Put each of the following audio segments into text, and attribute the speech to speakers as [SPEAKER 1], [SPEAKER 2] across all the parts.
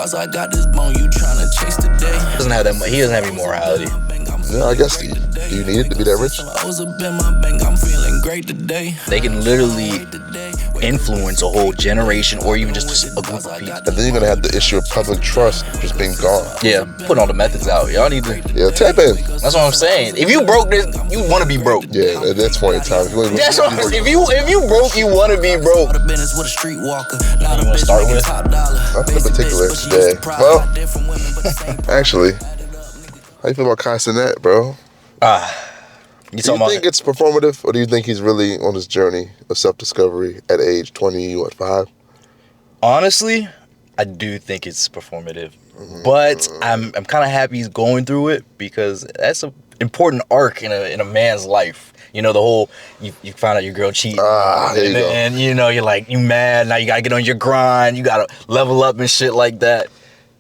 [SPEAKER 1] Cause I got this bone you tryna chase today.
[SPEAKER 2] Doesn't have that. He doesn't have any morality.
[SPEAKER 3] Yeah, I guess. Do you need it to be that rich?
[SPEAKER 2] They can literally influence a whole generation or even just a group of people.
[SPEAKER 3] And then you're gonna have the issue of public trust just being gone.
[SPEAKER 2] Yeah, putting all the methods out. Y'all need to.
[SPEAKER 3] Yeah, tap in.
[SPEAKER 2] That's what I'm saying. If you broke this, you want to be broke.
[SPEAKER 3] Yeah, at that point in time.
[SPEAKER 2] That's what I'm saying. If you broke, you want to be broke. You want to start with?
[SPEAKER 3] Nothing in particular today. Well, actually, how you feel about Cenat, bro?
[SPEAKER 2] You
[SPEAKER 3] do you think it's performative, or do you think he's really on his journey of self-discovery at age 25?
[SPEAKER 2] Honestly, I do think it's performative, but I'm kind of happy he's going through it because that's an important arc in a man's life. You know, the whole you find out your girl cheating, and you know you're like you mad now. You gotta get on your grind. You gotta level up and shit like that.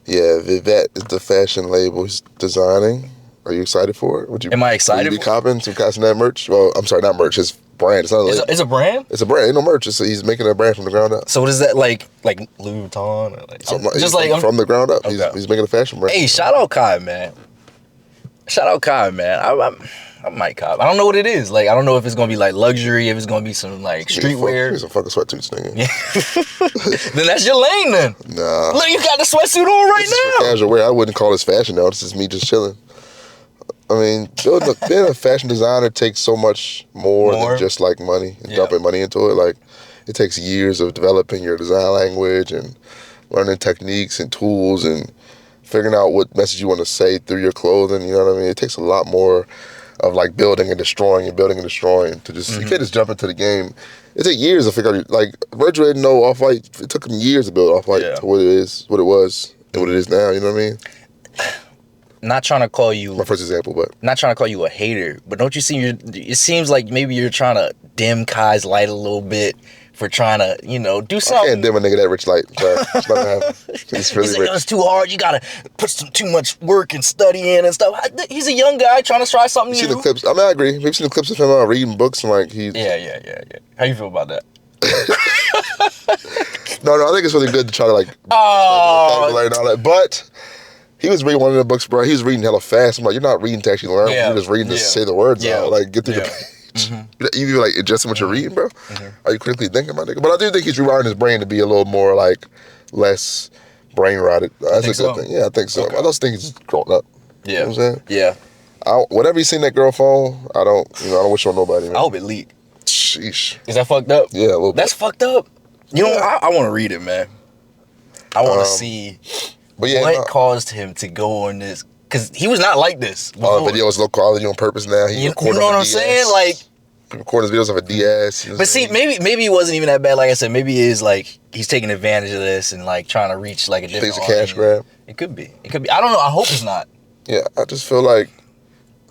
[SPEAKER 3] Yeah, Vivette is the fashion label he's designing. Are you excited for it?
[SPEAKER 2] Am I excited?
[SPEAKER 3] Would you be copping some Cenat merch? Well, I'm sorry, not merch. His brand. It's not a label.
[SPEAKER 2] It's a brand?
[SPEAKER 3] It's a brand. Ain't no merch. He's making a brand from the ground up.
[SPEAKER 2] So what is that like Louis Vuitton? Or like,
[SPEAKER 3] from the ground up.
[SPEAKER 2] Okay.
[SPEAKER 3] He's making a fashion brand.
[SPEAKER 2] Hey, shout out Kai, man. I might cop. I don't know what it is. Like, I don't know if it's gonna be like luxury, if it's gonna be some like streetwear.
[SPEAKER 3] He's some fucking sweatsuits, nigga.
[SPEAKER 2] Yeah. Then that's your lane, then.
[SPEAKER 3] Nah.
[SPEAKER 2] Look, you got the sweatsuit on right now.
[SPEAKER 3] For casual wear. I wouldn't call this fashion though. This is me just chilling. I mean, being a fashion designer takes so much more than just like money and dumping money into it. Like, it takes years of developing your design language and learning techniques and tools and figuring out what message you want to say through your clothing. You know what I mean? It takes a lot more of like building and destroying to just you can't just jump into the game. It takes years to figure out. Like, Virgil didn't know Off-White. It took him years to build Off-White to what it was, and what it is now. You know what I mean?
[SPEAKER 2] Not trying to call you
[SPEAKER 3] my first example, but
[SPEAKER 2] not trying to call you a hater, but don't you see? It seems like maybe you're trying to dim Kai's light a little bit for trying to, do something.
[SPEAKER 3] I can't dim a nigga that rich light. Sorry, it's not gonna happen. He's really rich.
[SPEAKER 2] It's too hard. You gotta put too much work and studying and stuff. He's a young guy trying to try something new.
[SPEAKER 3] You seen the clips? I mean, I agree. We've seen the clips of him reading books and like he's.
[SPEAKER 2] Yeah. How you feel about that?
[SPEAKER 3] No, I think it's really good to try to like vocabulary and all that, but. He was reading one of the books, bro. He was reading hella fast. I'm like, you're not reading to actually learn. You're just reading to say the words out. Like, get through the page. You like adjusting what you're reading, bro? Are you critically thinking about it? But I do think he's rewiring his brain to be a little more like less brain rotted. That's a good thing. Yeah, I think so. Okay. I just think he's growing up.
[SPEAKER 2] Yeah.
[SPEAKER 3] You know what I'm saying?
[SPEAKER 2] Yeah.
[SPEAKER 3] Whatever you seen that girl phone, I don't wish on nobody, man.
[SPEAKER 2] I hope it leaked.
[SPEAKER 3] Sheesh.
[SPEAKER 2] Is that fucked up?
[SPEAKER 3] Yeah, a little bit.
[SPEAKER 2] That's fucked up. You know, I want to read it, man. I want to see. But what caused him to go on this? Because he was not like this before.
[SPEAKER 3] Video is low quality on purpose now.
[SPEAKER 2] You know what I'm saying? Like,
[SPEAKER 3] he recording his videos off a DS.
[SPEAKER 2] But see, maybe he wasn't even that bad. Like I said, maybe it is like he's taking advantage of this and like trying to reach like a different.
[SPEAKER 3] Think it's a cash grab?
[SPEAKER 2] It could be. I don't know. I hope it's not.
[SPEAKER 3] Yeah, I just feel like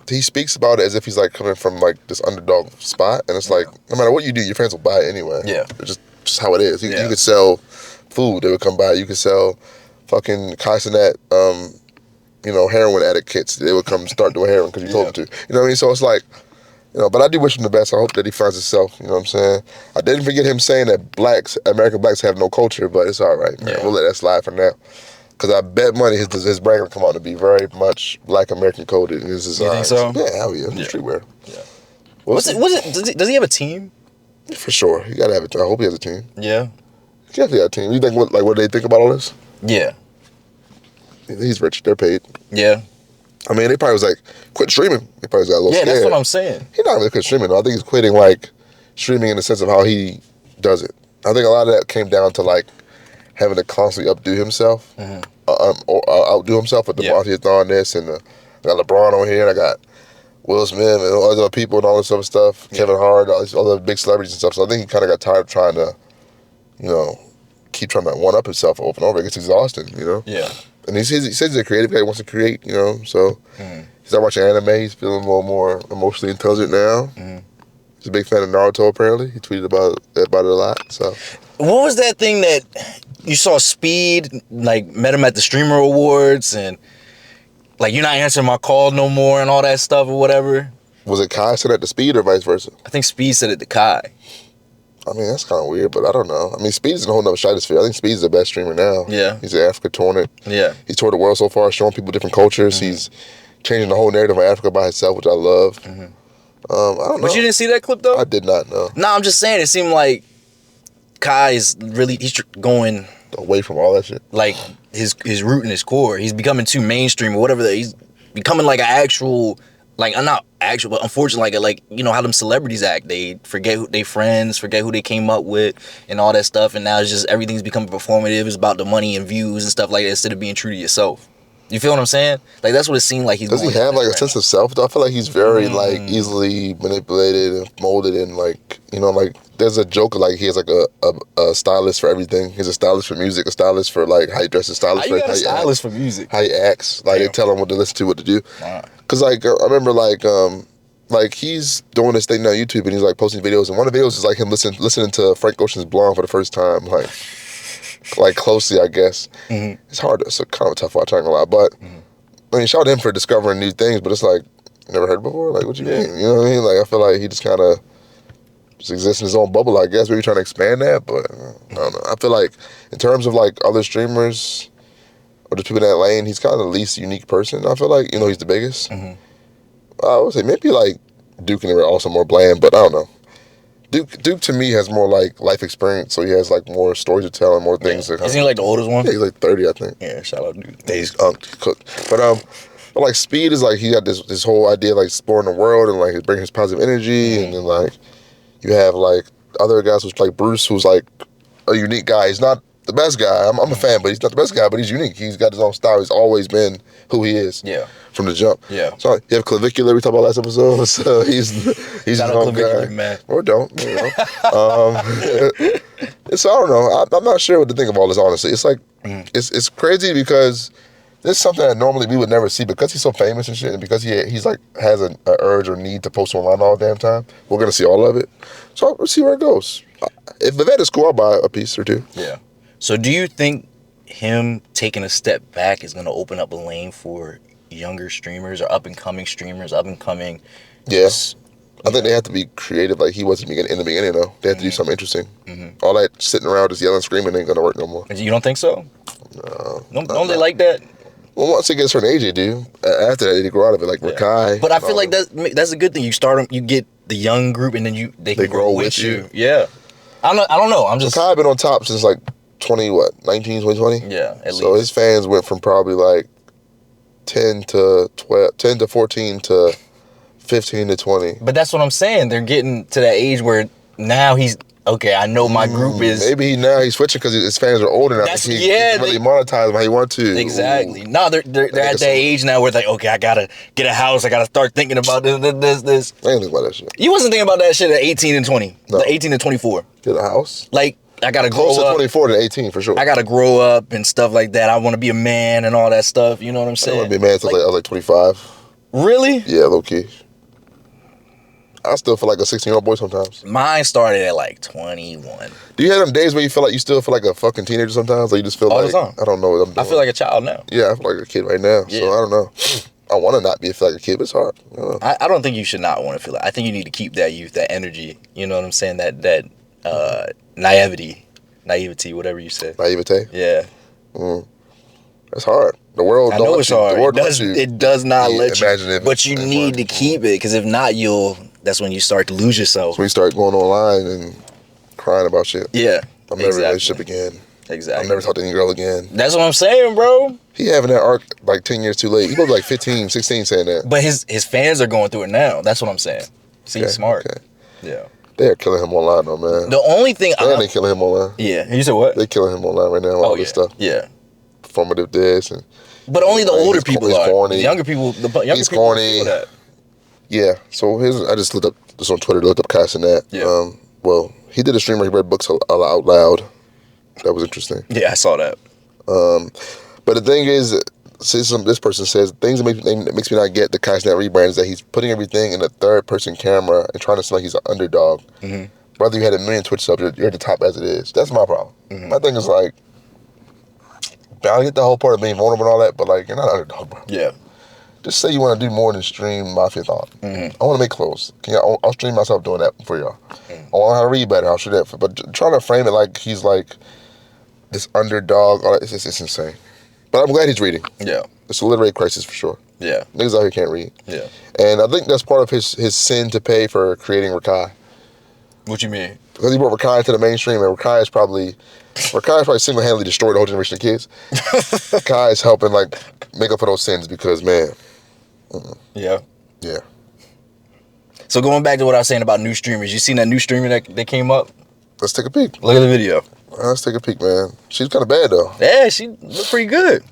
[SPEAKER 3] he speaks about it as if he's like coming from like this underdog spot, and it's like no matter what you do, your fans will buy it anyway.
[SPEAKER 2] Yeah,
[SPEAKER 3] it's just how it is. You could sell food, they would come by. You could sell fucking Cenat, heroin addict kits. They would come start doing heroin because you told them to. You know what I mean? So it's like, but I do wish him the best. I hope that he finds himself. You know what I'm saying? I didn't forget him saying that American blacks have no culture, but it's all right, man. We'll let that slide for now. Because I bet money his brand will come out to be very much Black American coded. You
[SPEAKER 2] think so?
[SPEAKER 3] Yeah, hell yeah. Streetwear.
[SPEAKER 2] Yeah. Does he have a team?
[SPEAKER 3] For sure. He got to have a team. I hope he has a team.
[SPEAKER 2] Yeah.
[SPEAKER 3] He definitely has a team. You think what do they think about all this?
[SPEAKER 2] Yeah.
[SPEAKER 3] He's rich. They're paid.
[SPEAKER 2] Yeah.
[SPEAKER 3] I mean, they probably was like, quit streaming. They probably got a little scared.
[SPEAKER 2] That's what I'm saying.
[SPEAKER 3] He's not really quit streaming, though. I think he's quitting, like, streaming in the sense of how he does it. I think a lot of that came down to, like, having to constantly outdo himself. Or outdo himself with the Monty on this, and I got LeBron on here, and I got Will Smith, and all these other people and all this other stuff. Kevin Hart, all these other big celebrities and stuff. So I think he kind of got tired of trying to, keep trying to one-up himself over and over. It gets exhausting,
[SPEAKER 2] Yeah.
[SPEAKER 3] And he says he's a creative guy. He wants to create, so he started watching anime. He's feeling a little more emotionally intelligent now. He's a big fan of Naruto, apparently. He tweeted about it a lot. So,
[SPEAKER 2] what was that thing that you saw Speed, like, met him at the Streamer Awards, and, like, you're not answering my call no more and all that stuff or whatever?
[SPEAKER 3] Was it Kai said at the Speed or vice versa?
[SPEAKER 2] I think Speed said it to Kai.
[SPEAKER 3] I mean, that's kind of weird, but I don't know. I mean, Speed is in a whole nother stratosphere. I think Speed's the best streamer now.
[SPEAKER 2] Yeah.
[SPEAKER 3] He's an Africa touring.
[SPEAKER 2] Yeah.
[SPEAKER 3] He's toured the world so far, showing people different cultures. He's changing the whole narrative of Africa by himself, which I love. I don't know.
[SPEAKER 2] But you didn't see that clip, though?
[SPEAKER 3] I did not know.
[SPEAKER 2] No, I'm just saying, it seemed like Kai is really, he's going
[SPEAKER 3] away from all that shit.
[SPEAKER 2] Like, his root and his core. He's becoming too mainstream or whatever. He's becoming like an actual... Like, I'm not actual, but unfortunately, like, you know how them celebrities act. They forget who they friends, forget who they came up with, and all that stuff. And now it's just everything's becoming performative. It's about the money and views and stuff like that instead of being true to yourself. You feel what I'm saying? Like, that's what it seemed like he's
[SPEAKER 3] Does he have, like, a sense of self, though? I feel like he's very, like, easily manipulated and molded and, like, you know, like, there's a joke, like, he has, like, a stylist for everything. He's a stylist for music, a stylist for, like, how he dresses, stylist for
[SPEAKER 2] how you stylist for music.
[SPEAKER 3] How he acts. Like, they tell him what to listen to, what to do. Because, like, I remember, like, he's doing this thing on YouTube and he's, like, posting videos. And one of the videos is, like, him listening to Frank Ocean's Blonde for the first time, like closely, I guess. It's hard. It's a kind of a tough watch, I ain't gonna lie. But, I mean, shout out to him for discovering new things, but it's like, never heard before? Like, what you mean? You know what I mean? Like, I feel like he just kind of just exists in his own bubble, I guess. Maybe trying to expand that, but I don't know. I feel like, in terms of, like, other streamers or just people in that lane, he's kind of the least unique person, I feel like. You know, he's the biggest. I would say maybe, like, Duke and they were also more bland, but I don't know. Duke to me has more like life experience, so he has like more stories to tell and more things.
[SPEAKER 2] Isn't he like the oldest one?
[SPEAKER 3] Yeah, he's like 30, I think.
[SPEAKER 2] Yeah, shout out Duke.
[SPEAKER 3] Yeah, he's cooked. But like Speed is like he got this whole idea of, like exploring the world and like he's bringing his positive energy, and then like you have like other guys who's like Bruce, who's like a unique guy. He's not the best guy. I'm a fan, but he's not the best guy. But he's unique. He's got his own style. He's always been who he is.
[SPEAKER 2] Yeah.
[SPEAKER 3] From the jump.
[SPEAKER 2] Yeah.
[SPEAKER 3] So you have Clavicular. We talked about last episode. So he's his own guy.
[SPEAKER 2] Man.
[SPEAKER 3] Or don't. You know. So I don't know. I'm not sure what to think of all this. Honestly, it's like it's crazy because this is something that normally we would never see because he's so famous and shit, and because he's like has an urge or need to post online all the damn time. We're gonna see all of it. So we'll see where it goes. If Vivette is cool, I'll buy a piece or two.
[SPEAKER 2] Yeah. So do you think him taking a step back is going to open up a lane for younger streamers or up-and-coming streamers, up-and-coming...
[SPEAKER 3] Yes. I think they have to be creative like he was in the beginning, though. They have to do something interesting. All that sitting around just yelling, screaming ain't going to work no more.
[SPEAKER 2] You don't think so?
[SPEAKER 3] No.
[SPEAKER 2] Don't they like that?
[SPEAKER 3] Well, once it gets a certain age, they do. After that, they grow out of it, like Rakai.
[SPEAKER 2] But I feel like that's a good thing. You start them, you get the young group, and then they can grow with you. Yeah. I don't know. I'm just...
[SPEAKER 3] Rakai been on top since like 2020?
[SPEAKER 2] Yeah, at least.
[SPEAKER 3] So his fans went from probably like 10 to 14 to 15 to 20.
[SPEAKER 2] But that's what I'm saying. They're getting to that age where now he's... Okay, I know my group is...
[SPEAKER 3] Maybe now he's switching because his fans are older now. He can really monetize them how he wants to.
[SPEAKER 2] Exactly. No, they're at that age now where it's like, okay, I got to get a house. I got to start thinking about this.
[SPEAKER 3] I ain't thinking about that shit.
[SPEAKER 2] You wasn't thinking about that shit at 18 and 20. No. 18 and 24.
[SPEAKER 3] Get a house?
[SPEAKER 2] Like, I got to grow
[SPEAKER 3] Close
[SPEAKER 2] up.
[SPEAKER 3] to 24 to 18 for sure.
[SPEAKER 2] I got to grow up and stuff like that. I want to be a man and all that stuff. You know what I'm saying?
[SPEAKER 3] I want to be a man until I was like 25.
[SPEAKER 2] Really?
[SPEAKER 3] Yeah, low key. I still feel like a 16-year-old boy sometimes.
[SPEAKER 2] Mine started at like 21.
[SPEAKER 3] Do you have them days where you feel like you still feel like a fucking teenager sometimes? Or you just feel
[SPEAKER 2] all
[SPEAKER 3] like,
[SPEAKER 2] the time.
[SPEAKER 3] I don't know what I'm doing.
[SPEAKER 2] I feel like a child now.
[SPEAKER 3] Yeah, I feel like a kid right now. Yeah. So I don't know. I want to not feel like a kid, but it's hard.
[SPEAKER 2] I don't think you should not want to feel like. I think you need to keep that youth, that energy. You know what I'm saying? That naivety, whatever you said.
[SPEAKER 3] Naivete?
[SPEAKER 2] Yeah.
[SPEAKER 3] It's hard. The world
[SPEAKER 2] I
[SPEAKER 3] don't
[SPEAKER 2] know
[SPEAKER 3] let
[SPEAKER 2] it's
[SPEAKER 3] you.
[SPEAKER 2] hard.
[SPEAKER 3] The world
[SPEAKER 2] It does not let you.
[SPEAKER 3] Imagine it.
[SPEAKER 2] But you need to keep it, because if not, that's when you start to lose yourself.
[SPEAKER 3] So when you start going online and crying about shit.
[SPEAKER 2] Yeah.
[SPEAKER 3] I'm never in a relationship again.
[SPEAKER 2] Exactly.
[SPEAKER 3] I'll never talk to any girl again.
[SPEAKER 2] That's what I'm saying, bro.
[SPEAKER 3] He having that arc like 10 years too late. He was like 15, 16 saying that.
[SPEAKER 2] But his fans are going through it now. That's what I'm saying. See, he's smart.
[SPEAKER 3] Okay.
[SPEAKER 2] Yeah.
[SPEAKER 3] They're killing him online though, man.
[SPEAKER 2] The only thing
[SPEAKER 3] they killing him online.
[SPEAKER 2] Yeah. You said what?
[SPEAKER 3] They killing him online right now. All this stuff.
[SPEAKER 2] Yeah.
[SPEAKER 3] Performative this and.
[SPEAKER 2] But only the older people are.
[SPEAKER 3] Corny.
[SPEAKER 2] The younger people.
[SPEAKER 3] He's corny. Yeah. So I just looked up this on Twitter. Looked up Cenat.
[SPEAKER 2] Yeah.
[SPEAKER 3] Well, he did a stream where he read books out loud. That was interesting.
[SPEAKER 2] Yeah, I saw that.
[SPEAKER 3] But the thing is, this person says things that makes me not get the Cenat rebrand is that he's putting everything in a third person camera and trying to seem like he's an underdog. Whether you had 1 million Twitch subs, you're at the top as it is. That's my problem. My thing is like, I get the whole part of being vulnerable and all that, but like you're not an underdog, bro.
[SPEAKER 2] Yeah.
[SPEAKER 3] just say you want to do more than stream Mafia-thon. I want to make clothes. I'll stream myself doing that for y'all. I want to know how to read better. I'll show that. But trying to frame it like he's like this underdog, it's insane. But I'm glad he's reading.
[SPEAKER 2] Yeah.
[SPEAKER 3] It's a literary crisis for sure.
[SPEAKER 2] Yeah.
[SPEAKER 3] Niggas out here can't read.
[SPEAKER 2] Yeah.
[SPEAKER 3] And I think that's part of his sin to pay for creating Rakai.
[SPEAKER 2] What you mean?
[SPEAKER 3] Because he brought Rakai into the mainstream, and Rakai is probably single-handedly destroyed the whole generation of kids. Rakai is helping like make up for those sins because, man.
[SPEAKER 2] Yeah.
[SPEAKER 3] Yeah.
[SPEAKER 2] So going back to what I was saying about new streamers, you seen that new streamer that came up?
[SPEAKER 3] Let's take a peek.
[SPEAKER 2] Look at the video.
[SPEAKER 3] Let's take a peek, man. She's kind of bad, though.
[SPEAKER 2] Yeah, she looked pretty good.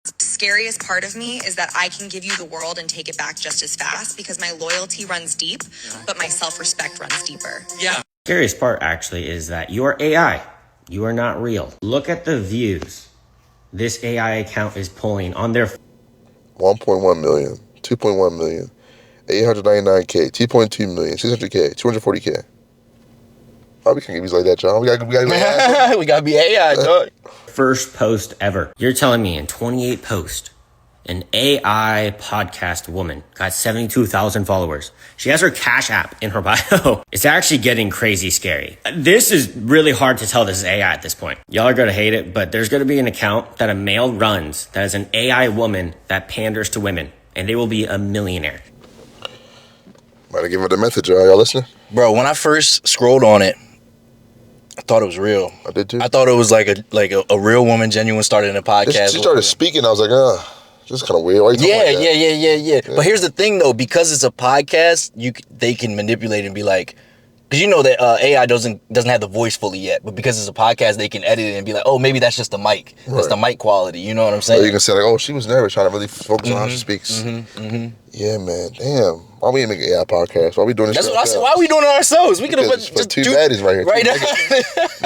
[SPEAKER 4] The scariest part of me is that I can give you the world and take it back just as fast because my loyalty runs deep, but my self-respect runs deeper.
[SPEAKER 5] Yeah. Scariest part, actually, is that you are AI. You are not real. Look at the views this AI account is pulling on their
[SPEAKER 3] 1.1 million, 2.1 million, 899K, 2.2 million, 600K, 240K. Oh, we can't give you like that, John. We gotta be AI.
[SPEAKER 2] We gotta be AI, dog.
[SPEAKER 5] first post ever. You're telling me in 28 posts, an AI podcast woman got 72,000 followers. She has her Cash App in her bio. It's actually getting crazy scary. This is really hard to tell this is AI at this point. Y'all are going to hate it, but there's going to be an account that a male runs that is an AI woman that panders to women, and they will be a millionaire.
[SPEAKER 3] Might have given her the message, y'all listening?
[SPEAKER 2] Bro, when I first scrolled on it, I thought it was real.
[SPEAKER 3] I did too.
[SPEAKER 2] I thought it was like a real woman, genuine, starting a podcast.
[SPEAKER 3] She started speaking, I was like, this is kind of weird. Why you talking like that?
[SPEAKER 2] Yeah. But here's the thing, though, because it's a podcast, they can manipulate and be like, because you know that AI doesn't have the voice fully yet, but because it's a podcast, they can edit it and be like, oh, maybe that's just the mic. Right. That's the mic quality. You know what I'm saying?
[SPEAKER 3] Or you can say like, oh, she was nervous, trying to really focus on how she speaks. Yeah, man. Damn. Why we make an AI podcast? Why we doing this?
[SPEAKER 2] That's what I said. Why are we doing it ourselves? We could have
[SPEAKER 3] just two baddies right here.
[SPEAKER 2] Right now.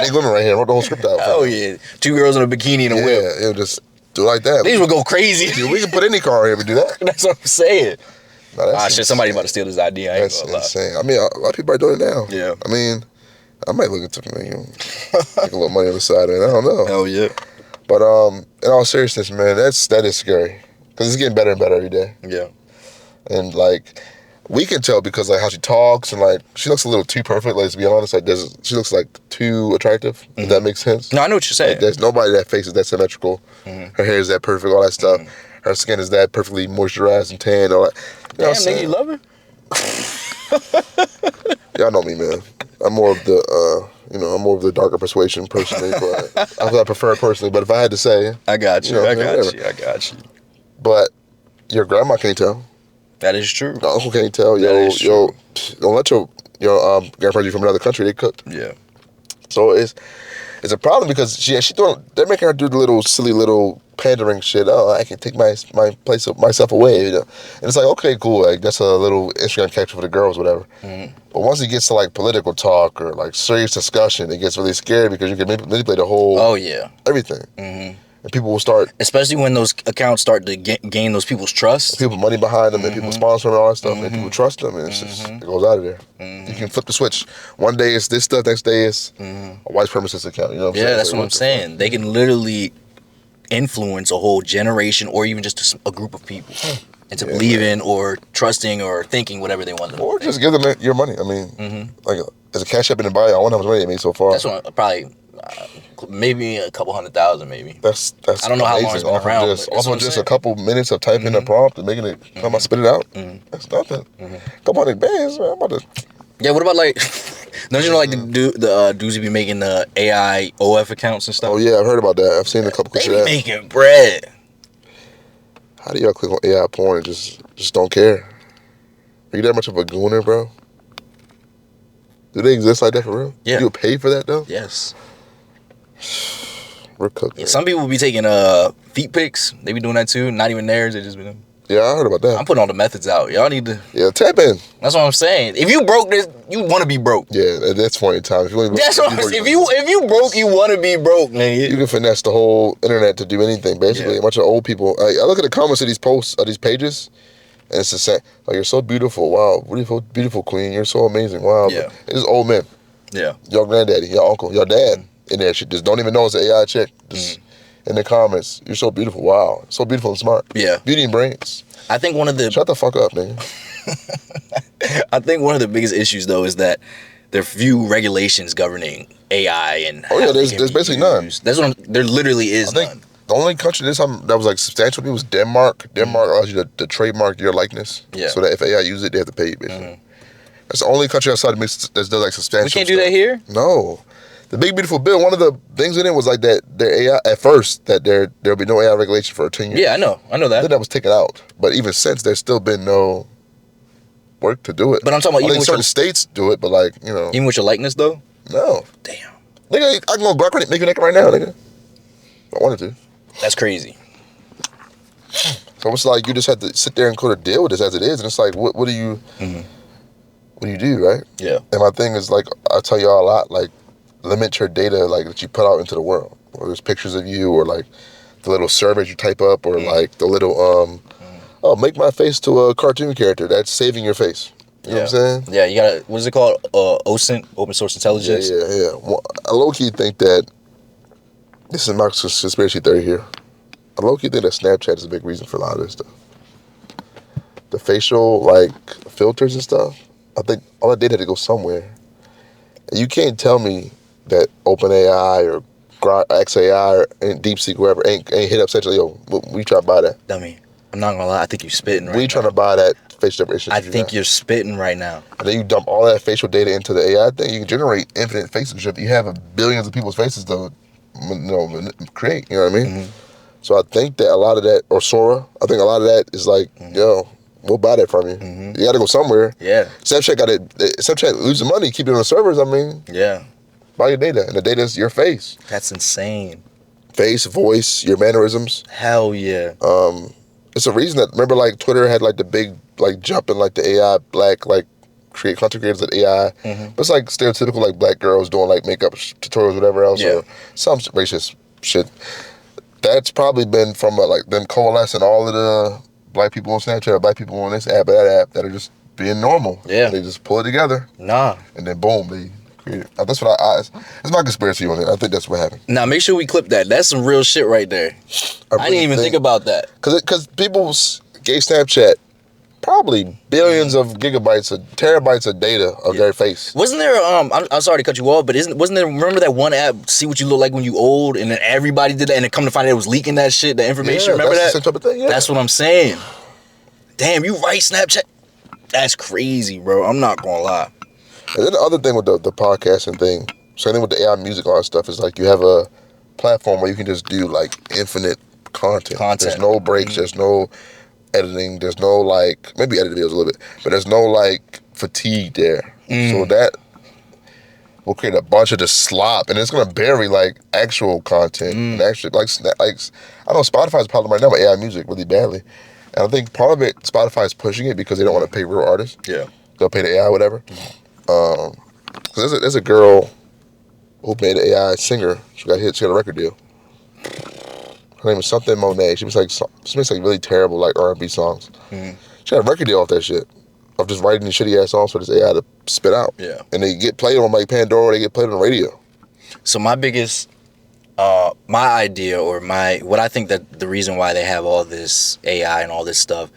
[SPEAKER 3] Big women right here. Wrote the whole script out.
[SPEAKER 2] Oh yeah, 2 girls in a bikini and a whip.
[SPEAKER 3] Yeah, it'll just do like that.
[SPEAKER 2] These would go crazy.
[SPEAKER 3] Dude, we can put any car here and do that.
[SPEAKER 2] That's what I'm saying.
[SPEAKER 3] No,
[SPEAKER 2] shit, somebody about to steal this idea.
[SPEAKER 3] That's insane. I mean, a lot of people are doing it now.
[SPEAKER 2] Yeah.
[SPEAKER 3] I mean, I might look into make a little money on the side, man. I don't know.
[SPEAKER 2] Hell yeah.
[SPEAKER 3] But in all seriousness, man, that is scary because it's getting better and better every day.
[SPEAKER 2] Yeah.
[SPEAKER 3] And like, we can tell because like how she talks and like she looks a little too perfect. Like, to be honest, like she looks like too attractive. If that makes sense.
[SPEAKER 2] No, I know what you're saying.
[SPEAKER 3] Like, there's nobody that face is that symmetrical. Her hair is that perfect. All that stuff. Her skin is that perfectly moisturized and tan. All that. You know
[SPEAKER 2] Damn, nigga, you love her?
[SPEAKER 3] Y'all know me, man. I'm more of the darker persuasion personally, but I prefer it personally. But if I had to say,
[SPEAKER 2] I got you.
[SPEAKER 3] I
[SPEAKER 2] got you.
[SPEAKER 3] But your grandma can't tell.
[SPEAKER 2] That is true.
[SPEAKER 3] Your uncle can't tell. Don't let your grandparents from another country. They cooked.
[SPEAKER 2] Yeah.
[SPEAKER 3] So it's a problem because they're making her do the little silly little pandering shit. Oh, I can take myself away. You know? And it's like, okay, cool. Like that's a little Instagram capture for the girls, whatever. But once it gets to like political talk or like serious discussion, it gets really scary because you can manipulate the whole.
[SPEAKER 2] Oh yeah.
[SPEAKER 3] Everything. And people will start,
[SPEAKER 2] especially when those accounts start to gain those people's trust.
[SPEAKER 3] People put money behind them, and people sponsor them and all that stuff, and people trust them, and it's just, it goes out of there. You can flip the switch. One day it's this stuff, next day it's a white supremacist account. You know what I'm saying?
[SPEAKER 2] Yeah, that's what I'm saying. They can literally influence a whole generation or even just a group of people into believing or trusting or thinking whatever they want them
[SPEAKER 3] or
[SPEAKER 2] to
[SPEAKER 3] just give them your money. I mean, like there's a Cash App in the bio. I wonder how much money they made so far.
[SPEAKER 2] That's what probably. Maybe a couple 100,000, maybe.
[SPEAKER 3] That's
[SPEAKER 2] I don't know how long it's been around.
[SPEAKER 3] Also, just a couple minutes of typing a prompt and making it come out, spit it out. That's nothing. Couple $100, man. I'm about to.
[SPEAKER 2] Yeah. What about like? Don't you know like the dudes who be making the AI OF accounts and stuff?
[SPEAKER 3] Oh yeah, I've heard about that. I've seen a couple clips of that.
[SPEAKER 2] They making bread.
[SPEAKER 3] How do y'all click on AI porn and just don't care? Are you that much of a gooner, bro? Do they exist like that for real?
[SPEAKER 2] Yeah.
[SPEAKER 3] You would pay for that though?
[SPEAKER 2] Yes.
[SPEAKER 3] We're cooking.
[SPEAKER 2] Yeah, some people be taking feet pics. They be doing that too. Not even theirs. They just be doing.
[SPEAKER 3] Yeah, I heard about that.
[SPEAKER 2] I'm putting all the methods out. Y'all need to.
[SPEAKER 3] Yeah, tap in.
[SPEAKER 2] That's what I'm saying. If you broke this, you want to be broke.
[SPEAKER 3] Yeah, at this point in time.
[SPEAKER 2] That's what I'm saying. If you broke, you want to be broke, nigga.
[SPEAKER 3] You can finesse the whole internet to do anything, basically. A bunch of old people. I look at the comments of these posts, of these pages, and it's the same. Like, you're so beautiful. Wow. Beautiful, beautiful queen. You're so amazing. Wow.
[SPEAKER 2] Yeah.
[SPEAKER 3] It's old men.
[SPEAKER 2] Yeah.
[SPEAKER 3] Your granddaddy, your uncle, your dad in there. She just don't even know it's an AI chick. Just in the comments, "You're so beautiful. Wow, so beautiful and smart.
[SPEAKER 2] Yeah.
[SPEAKER 3] Beauty and brains."
[SPEAKER 2] I think one of the
[SPEAKER 3] Shut the fuck up, nigga.
[SPEAKER 2] I think one of the biggest issues though is that there are few regulations governing AI and
[SPEAKER 3] Oh yeah,
[SPEAKER 2] how they
[SPEAKER 3] there's
[SPEAKER 2] can be
[SPEAKER 3] basically none.
[SPEAKER 2] used. There literally is
[SPEAKER 3] I think
[SPEAKER 2] none.
[SPEAKER 3] the only country this time that was like substantial was Denmark. Denmark allows you to trademark your likeness.
[SPEAKER 2] Yeah.
[SPEAKER 3] So that if AI uses it, they have to pay you, basically. That's the only country outside of me that does like substantial.
[SPEAKER 2] We can't do
[SPEAKER 3] stuff.
[SPEAKER 2] that here?
[SPEAKER 3] No. The Big Beautiful Bill, one of the things in it was like that their AI at first that there'll be no AI regulation for 10 years.
[SPEAKER 2] Yeah, I know that.
[SPEAKER 3] Then that was taken out. But even since there's still been no work to do it.
[SPEAKER 2] But I'm talking about
[SPEAKER 3] I
[SPEAKER 2] even
[SPEAKER 3] think
[SPEAKER 2] with
[SPEAKER 3] certain
[SPEAKER 2] your,
[SPEAKER 3] states do it, but like, you know.
[SPEAKER 2] even with your likeness though?
[SPEAKER 3] No.
[SPEAKER 2] Damn.
[SPEAKER 3] Nigga, I can go Grok make you naked right now, nigga. If I wanted to.
[SPEAKER 2] That's crazy.
[SPEAKER 3] So it's like you just have to sit there and kind of deal with this as it is, and it's like, what do you, what do you do, right?
[SPEAKER 2] Yeah.
[SPEAKER 3] And my thing is like, I tell y'all a lot, like, limit your data like that you put out into the world. Or there's pictures of you, or like the little surveys you type up, or like the little oh, make my face to a cartoon character. That's saving your face. You know what I'm saying?
[SPEAKER 2] Yeah, you gotta. What is it called? OSINT, open source intelligence.
[SPEAKER 3] Yeah. Well, I low key think that this is my conspiracy theory here. I low key think that Snapchat is a big reason for a lot of this stuff. The facial like filters and stuff. I think all that data had to go somewhere. And you can't tell me that OpenAI or Grok XAI or DeepSeek, whoever, ain't hit up essentially, yo, we try to buy that.
[SPEAKER 2] Dummy. I'm not gonna lie. I think you're spitting right now.
[SPEAKER 3] We trying to buy that facial generation.
[SPEAKER 2] I think you're spitting right now.
[SPEAKER 3] And then you dump all that facial data into the AI thing. You can generate infinite faces. You have billions of people's faces to, create. You know what I mean? So I think that a lot of that, or Sora, I think a lot of that is like, yo, we'll buy that from you. You got to go somewhere.
[SPEAKER 2] Yeah.
[SPEAKER 3] Snapchat got it. Snapchat losing money, keep it on the servers. I mean,
[SPEAKER 2] Yeah.
[SPEAKER 3] buy your data, and the data is your face,
[SPEAKER 2] That's insane.
[SPEAKER 3] face, voice, your mannerisms.
[SPEAKER 2] Hell yeah.
[SPEAKER 3] It's a reason that, remember, like Twitter had like the big like jump in like the AI black like create content creators with AI. But it's like stereotypical like black girls doing like makeup tutorials, whatever else, or some racist shit. That's probably been from like them coalescing all of the black people on Snapchat, or black people on this app or that app that are just being normal.
[SPEAKER 2] Yeah.
[SPEAKER 3] And they just pull it together.
[SPEAKER 2] Nah.
[SPEAKER 3] And then boom, they create it. That's what it's my conspiracy on it. I think that's what happened.
[SPEAKER 2] Now make sure we clip that. That's some real shit right there. I didn't even think about that.
[SPEAKER 3] Because people gave Snapchat probably billions of gigabytes, terabytes of data of their face.
[SPEAKER 2] Wasn't there? I'm sorry to cut you off, but wasn't there? Remember that one app? See what you look like when you old, and then everybody did that, and then come to find out it was leaking that shit, the information.
[SPEAKER 3] Yeah,
[SPEAKER 2] remember
[SPEAKER 3] that's
[SPEAKER 2] that?
[SPEAKER 3] the same type of thing. Yeah.
[SPEAKER 2] That's what I'm saying. Damn, you right, Snapchat. That's crazy, bro. I'm not gonna lie.
[SPEAKER 3] And then the other thing with the podcasting thing, same thing with the AI music, all that stuff, is like you have a platform where you can just do like infinite content. There's no breaks. There's no editing. There's no like, maybe edit videos a little bit, but there's no like fatigue there. So that will create a bunch of just slop, and it's gonna bury like actual content and actually like I know Spotify's problem right now with AI music really badly, and I think part of it Spotify's pushing it because they don't want to pay real artists.
[SPEAKER 2] Yeah,
[SPEAKER 3] they'll pay the AI whatever. Because there's a girl who made an AI singer. She got a record deal. Her name is something Monet. She makes like really terrible like R&B songs. She had a record deal off that shit, of just writing these shitty ass songs for this AI to spit out.
[SPEAKER 2] Yeah, and
[SPEAKER 3] they get played on like Pandora. They get played on the radio.
[SPEAKER 2] So my biggest, my idea or what I think that the reason why they have all this AI and all this stuff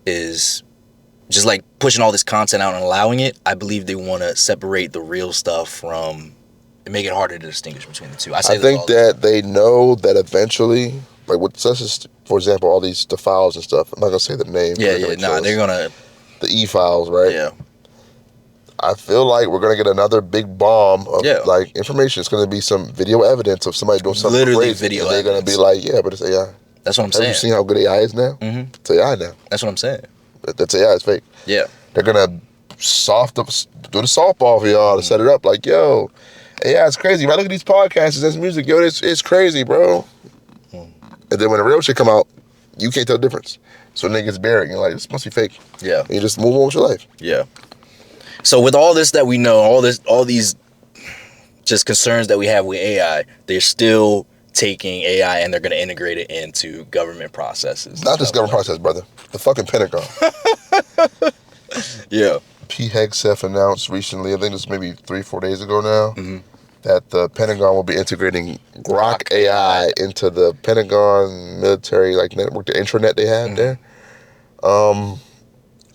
[SPEAKER 2] is just like pushing all this content out and allowing it. I believe they want to separate the real stuff from. Make it harder to distinguish between the two. I think
[SPEAKER 3] that they know that eventually, like with such as, for example, all these the files and stuff. I'm not gonna say the name.
[SPEAKER 2] Yeah. They're gonna
[SPEAKER 3] the e-files, right?
[SPEAKER 2] Yeah.
[SPEAKER 3] I feel like we're gonna get another big bomb of like information. It's gonna be some video evidence of somebody doing something crazy. Video. And they're gonna be like, yeah, but it's AI.
[SPEAKER 2] That's what I'm saying.
[SPEAKER 3] Have you seen how good AI is now? It's AI now.
[SPEAKER 2] That's what I'm saying.
[SPEAKER 3] That's AI. It's fake.
[SPEAKER 2] Yeah.
[SPEAKER 3] They're gonna do the softball for y'all to set it up. Like, yo. Yeah, it's crazy. If I look at these podcasts, this music, yo, it's crazy, bro. And then when the real shit come out, you can't tell the difference. So then it gets buried. You're like, this must be fake.
[SPEAKER 2] Yeah.
[SPEAKER 3] And you just move on with your life.
[SPEAKER 2] Yeah. So with all this that we know, all these just concerns that we have with AI, they're still taking AI and they're going to integrate it into government processes.
[SPEAKER 3] Not just government process, brother. The fucking Pentagon.
[SPEAKER 2] Yeah.
[SPEAKER 3] P. Hegseth announced recently, I think this maybe 3-4 days ago now, that the Pentagon will be integrating Grok AI into the Pentagon military network, the intranet they have there.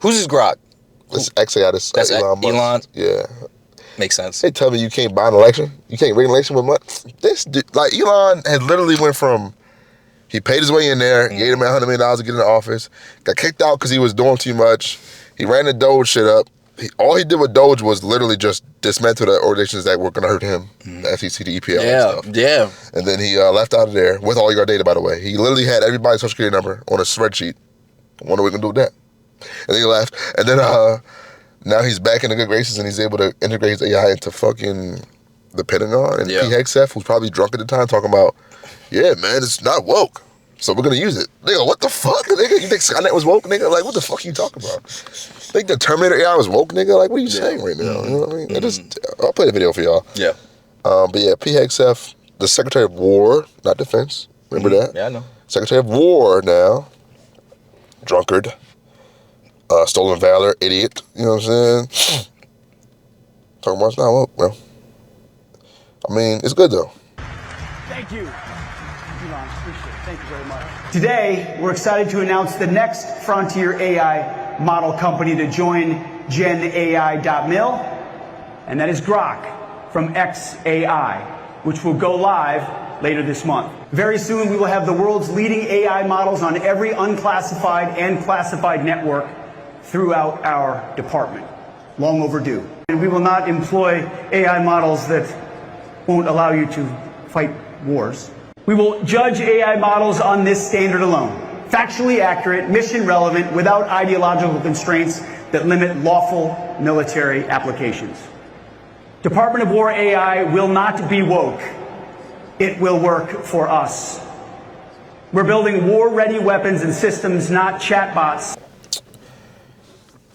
[SPEAKER 2] Who's this Grok?
[SPEAKER 3] It's XAI. That's Elon Musk.
[SPEAKER 2] Elon?
[SPEAKER 3] Yeah.
[SPEAKER 2] Makes sense.
[SPEAKER 3] They tell me you can't buy an election. You can't rig an election with money. This dude, Elon had literally went from, he paid his way in there, gave him $100 million to get in the office, got kicked out because he was doing too much. He ran the Doge shit up. All he did with Doge was literally just dismantle the organizations that were going to hurt him, the FCC, the EPL and stuff.
[SPEAKER 2] Yeah.
[SPEAKER 3] And then he left out of there with all your data, by the way. He literally had everybody's social security number on a spreadsheet. I wonder what we can do with that. And then he left. And then now he's back in the good graces and he's able to integrate his AI into fucking the Pentagon. And P. Hegseth, who's probably drunk at the time, talking about, yeah, man, it's not woke. So we're going to use it. Nigga, what the fuck? Nigga, you think Skynet was woke, nigga? Like, what the fuck are you talking about? Think the Terminator AI was woke, nigga? Like, what are you saying right now? You know what I mean? I'll play the video for y'all.
[SPEAKER 2] Yeah.
[SPEAKER 3] But yeah, P. Hegseth, the Secretary of War, not Defense. Remember that?
[SPEAKER 2] Yeah, I know.
[SPEAKER 3] Secretary of War now. Drunkard. Stolen valor, idiot. You know what I'm saying? Talking about it's not woke, bro. I mean, it's good though.
[SPEAKER 6] Thank you. Elon, appreciate it. Thank you very much. Today, we're excited to announce the next frontier AI model company to join GenAI.mil, and that is Grok from XAI, which will go live later this month. Very soon, we will have the world's leading AI models on every unclassified and classified network throughout our department. Long overdue. And we will not employ AI models that won't allow you to fight wars. We will judge AI models on this standard alone. Factually accurate, mission relevant, without ideological constraints that limit lawful military applications. Department of War AI will not be woke. It will work for us. We're building war-ready weapons and systems, not chatbots.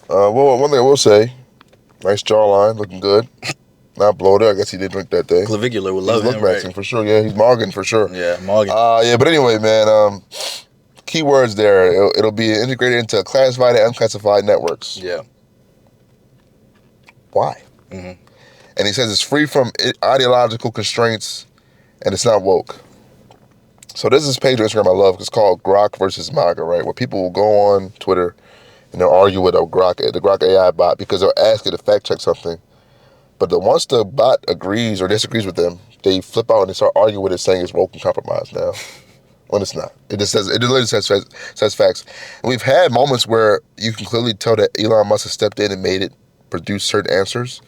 [SPEAKER 3] Well, one thing I will say, nice jawline, looking good. Not bloated. I guess he did drink that day.
[SPEAKER 2] Clavicular would love
[SPEAKER 3] him,
[SPEAKER 2] him,
[SPEAKER 3] right? For sure. Yeah, he's Morgan for sure.
[SPEAKER 2] Yeah, Morgan.
[SPEAKER 3] Yeah, but anyway, man. Keywords there. It'll be integrated into classified and unclassified networks.
[SPEAKER 2] Yeah.
[SPEAKER 3] Why? And he says it's free from ideological constraints, and it's not woke. So there's this page on Instagram I love. It's called Grok versus MAGA, right? Where people will go on Twitter and they'll argue with the Grok AI bot because they'll ask it to fact check something. But once the bot agrees or disagrees with them, they flip out and they start arguing with it, saying it's woke and compromised now. When it's not. It literally says facts. And we've had moments where you can clearly tell that Elon Musk has stepped in and made it produce certain answers.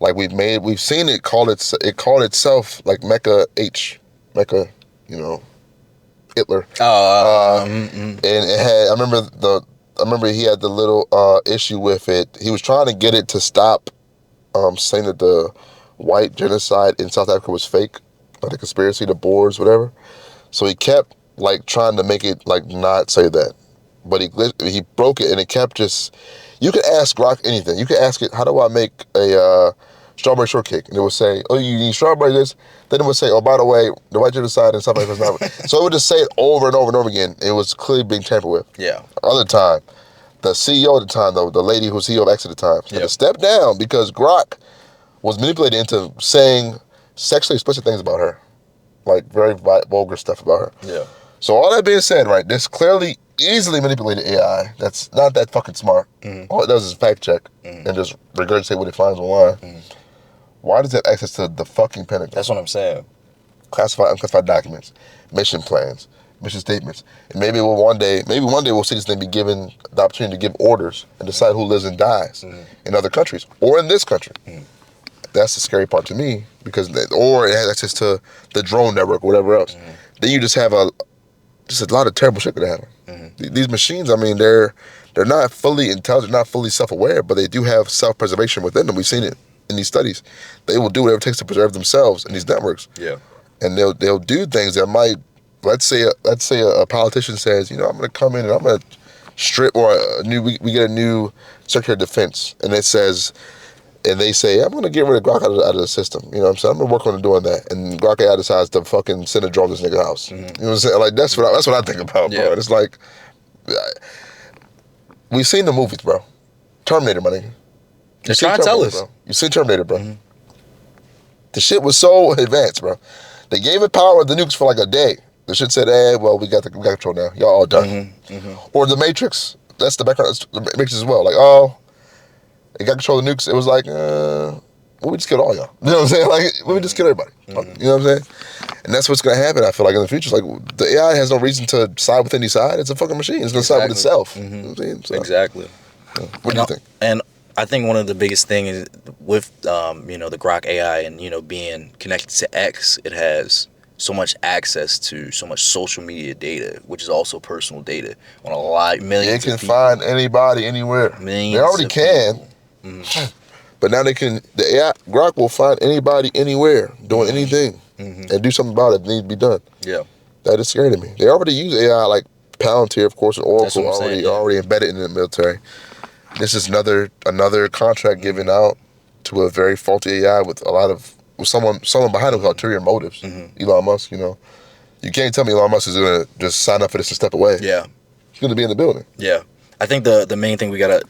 [SPEAKER 3] Like we've seen it call itself like Mecha, Hitler. And it had. I remember he had the little issue with it. He was trying to get it to stop saying that the white genocide in South Africa was fake, like the conspiracy, the Boers, whatever. So he kept trying to make it not say that, but he broke it and it kept just. You could ask Grok anything. You could ask it, how do I make a strawberry shortcake? And it would say, oh, you need strawberries. Then it would say, oh, by the way, the white genocide in South Africa was not. So it would just say it over and over and over again. It was clearly being tampered with. Yeah. Other time, the CEO at the time, though, the lady who was CEO of X at the time, had to step down because Grok was manipulated into saying sexually explicit things about her, like very vulgar stuff about her. Yeah. So all that being said, right, this clearly easily manipulated AI that's not that fucking smart. All it does is fact check and just regurgitate what it finds online. Why does it have access to the fucking Pentagon?
[SPEAKER 2] That's what I'm saying.
[SPEAKER 3] Classified, unclassified documents, mission plans, mission statements. And maybe one day we'll see this thing be given the opportunity to give orders and decide who lives and dies in other countries or in this country. That's the scary part to me because, or it has access to the drone network or whatever else. Then you just have a lot of terrible shit could happen. These machines, I mean, they're not fully intelligent, not fully self-aware, but they do have self-preservation within them. We've seen it in these studies. They will do whatever it takes to preserve themselves in these networks. Yeah. And they'll do things that might, let's say a politician says, I'm going to come in and I'm going to strip, or we get a new Secretary of Defense, and it says, and they say, I'm going to get rid of Grok out of the system. You know what I'm saying? I'm going to work on doing that. And Grok AI decides to fucking send a drone to this nigga's house. You know what I'm saying? Like, that's what I think about, bro. It's like, we've seen the movies, bro. Terminator, my nigga.
[SPEAKER 2] They're trying to tell us.
[SPEAKER 3] Bro. You seen Terminator, bro. The shit was so advanced, bro. They gave it power with the nukes for like a day. The shit said, hey, well, we got control now. Y'all all done. Or the Matrix. That's the background. That's the Matrix as well. Like, oh, they got control of the nukes. It was like, well, we just killed all y'all. You know what I'm saying? Like, we just kill everybody. You know what I'm saying? And that's what's going to happen, I feel like, in the future. It's like, the AI has no reason to side with any side. It's a fucking machine. It's going to side with itself. You know what I'm saying? So,
[SPEAKER 2] Exactly.
[SPEAKER 3] what do you think?
[SPEAKER 2] And I think one of the biggest things is with, the Grok AI and, being connected to X, it has so much access to so much social media data, which is also personal data on a lot, millions of people.
[SPEAKER 3] It can find anybody, anywhere.
[SPEAKER 2] Millions
[SPEAKER 3] they already
[SPEAKER 2] of
[SPEAKER 3] can. But now the AI, Grok will find anybody, anywhere, doing anything, and do something about it that needs to be done.
[SPEAKER 2] Yeah.
[SPEAKER 3] That is scary to me. They already use AI, like Palantir, of course, and Oracle already embedded in the military. This is another contract given out to a very faulty AI with someone behind him with ulterior motives. Elon Musk, you can't tell me Elon Musk is gonna just sign up for this and step away.
[SPEAKER 2] Yeah.
[SPEAKER 3] He's gonna be in the building.
[SPEAKER 2] Yeah. I think the main thing we gotta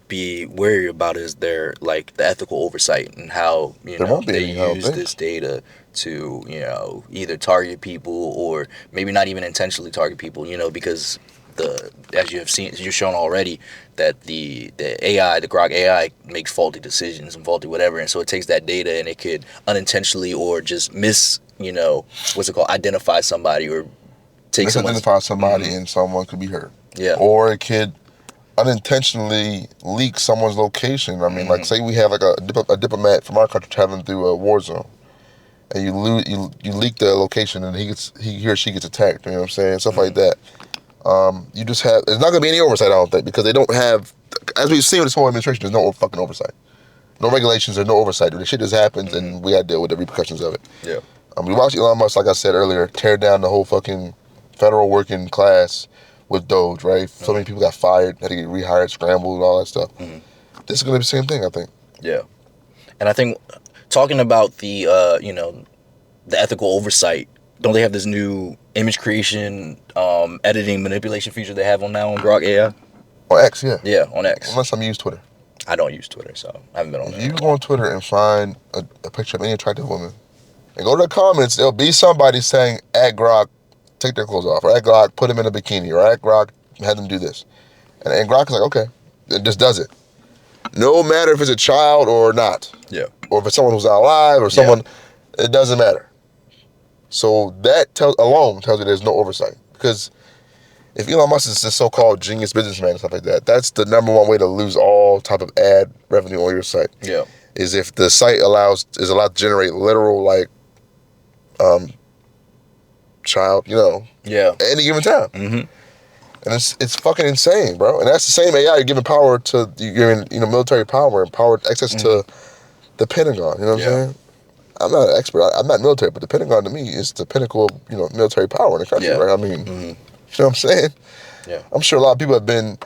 [SPEAKER 2] be wary about is the ethical oversight and how they use this data to either target people or maybe not even intentionally target people, because as you've shown already, that the AI, the Grok AI, makes faulty decisions and faulty whatever, and so it takes that data and it could unintentionally or just identify somebody or take someone.
[SPEAKER 3] Identify somebody and someone could be hurt.
[SPEAKER 2] Yeah.
[SPEAKER 3] Or it could unintentionally leak someone's location. I mean, like say we have like a diplomat from our country traveling through a war zone, and you leak the location and he or she gets attacked. You know what I'm saying? Stuff like that. You just have, there's not going to be any oversight, I don't think, because they don't have, as we've seen with this whole administration, there's no fucking oversight. No regulations, there's no oversight. The shit just happens and we got to deal with the repercussions of it.
[SPEAKER 2] Yeah.
[SPEAKER 3] We watched Elon Musk, like I said earlier, tear down the whole fucking federal working class with Doge, right? So many people got fired, had to get rehired, scrambled, all that stuff. This is going to be the same thing, I think.
[SPEAKER 2] Yeah. And I think talking about the ethical oversight, don't they have this new image creation, editing, manipulation feature they have on Grok AI?
[SPEAKER 3] On X, yeah.
[SPEAKER 2] Yeah, on X.
[SPEAKER 3] Unless I'm use Twitter.
[SPEAKER 2] I don't use Twitter, so I haven't been on there.
[SPEAKER 3] You go on Twitter and find a picture of any attractive woman, and go to the comments, there'll be somebody saying, at Grok, take their clothes off, or at Grok, put them in a bikini, or at Grok, have them do this. And Grok is like, okay, it just does it. No matter if it's a child or not. Yeah. Or if it's someone who's not alive, or someone, it doesn't matter. So that alone tells you there's no oversight. Because if Elon Musk is a so-called genius businessman and stuff like that, that's the number one way to lose all type of ad revenue on your site. Yeah. Is if the site is allowed to generate literal child, at any given time. And it's fucking insane, bro. And that's the same AI you're giving power to, you're giving military power and power access to the Pentagon. You know what I'm saying? I'm not an expert. I'm not military, but the Pentagon to me is the pinnacle of military power in the country, right? I mean, you know what I'm saying? Yeah. I'm sure a lot of people have been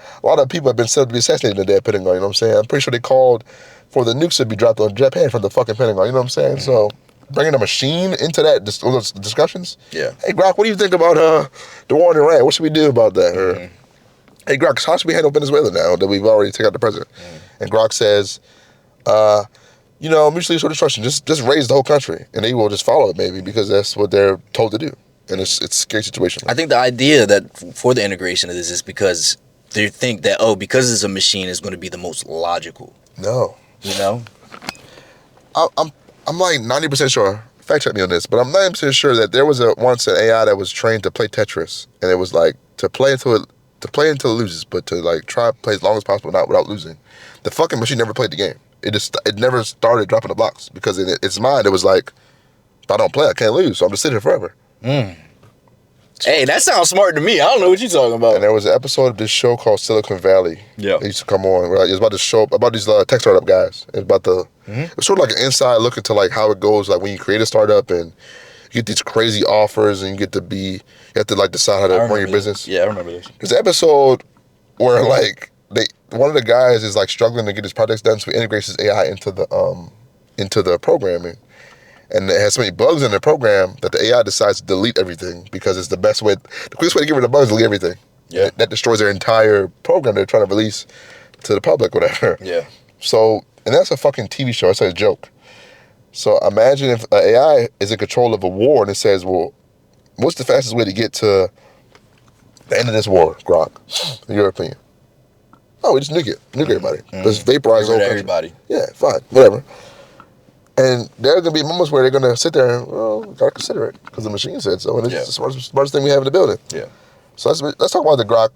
[SPEAKER 3] set up to be assassinated in the damn Pentagon. You know what I'm saying? I'm pretty sure they called for the nukes to be dropped on Japan from the fucking Pentagon. You know what I'm saying? So bringing a machine into those discussions. Yeah. Hey Grok, what do you think about the war in Iran? What should we do about that? Or, hey Grok, how should we handle Venezuela now that we've already taken out the president? And Grok says, mutually assured destruction. Just raise the whole country, and they will just follow it maybe because that's what they're told to do, and it's a scary situation. I think the idea that for the integration of this is because they think that because it's a machine, it's going to be the most logical. No, I'm like 90% sure. Fact check me on this, but I'm 90% sure that there was once an AI that was trained to play Tetris, and it was like to play until it loses, but to try to play as long as possible without losing. The fucking machine never played the game. It never started dropping the blocks because in its mind it was like, if I don't play, I can't lose, so I'm just sitting here forever. Hey, that sounds smart to me. I don't know what you're talking about. And there was an episode of this show called Silicon Valley. Yeah, it used to come on. It was about this show about these tech startup guys. It was about it was sort of like an inside look into how it goes, when you create a startup and you get these crazy offers and you have to decide how to run your business. Yeah, I remember this. There's an episode where one of the guys is struggling to get his projects done, so he integrates his AI into the programming, and it has so many bugs in the program that the AI decides to delete everything because it's the quickest way to get rid of the bugs is delete everything. Yeah, that destroys their entire program they're trying to release to the public, whatever. Yeah. So, and that's a fucking TV show. It's a joke. So imagine if AI is in control of a war and it says, well, what's the fastest way to get to the end of this war, Grok, in your opinion? Oh, we just nuke it. Nuke everybody. Just vaporize the whole country.
[SPEAKER 2] Everybody.
[SPEAKER 3] Yeah, fine, whatever. And there are going to be moments where they're going to sit there and, well, we got to consider it because the machine said so. And it's the smartest thing we have in the building.
[SPEAKER 2] Yeah.
[SPEAKER 3] So let's talk about the Grok,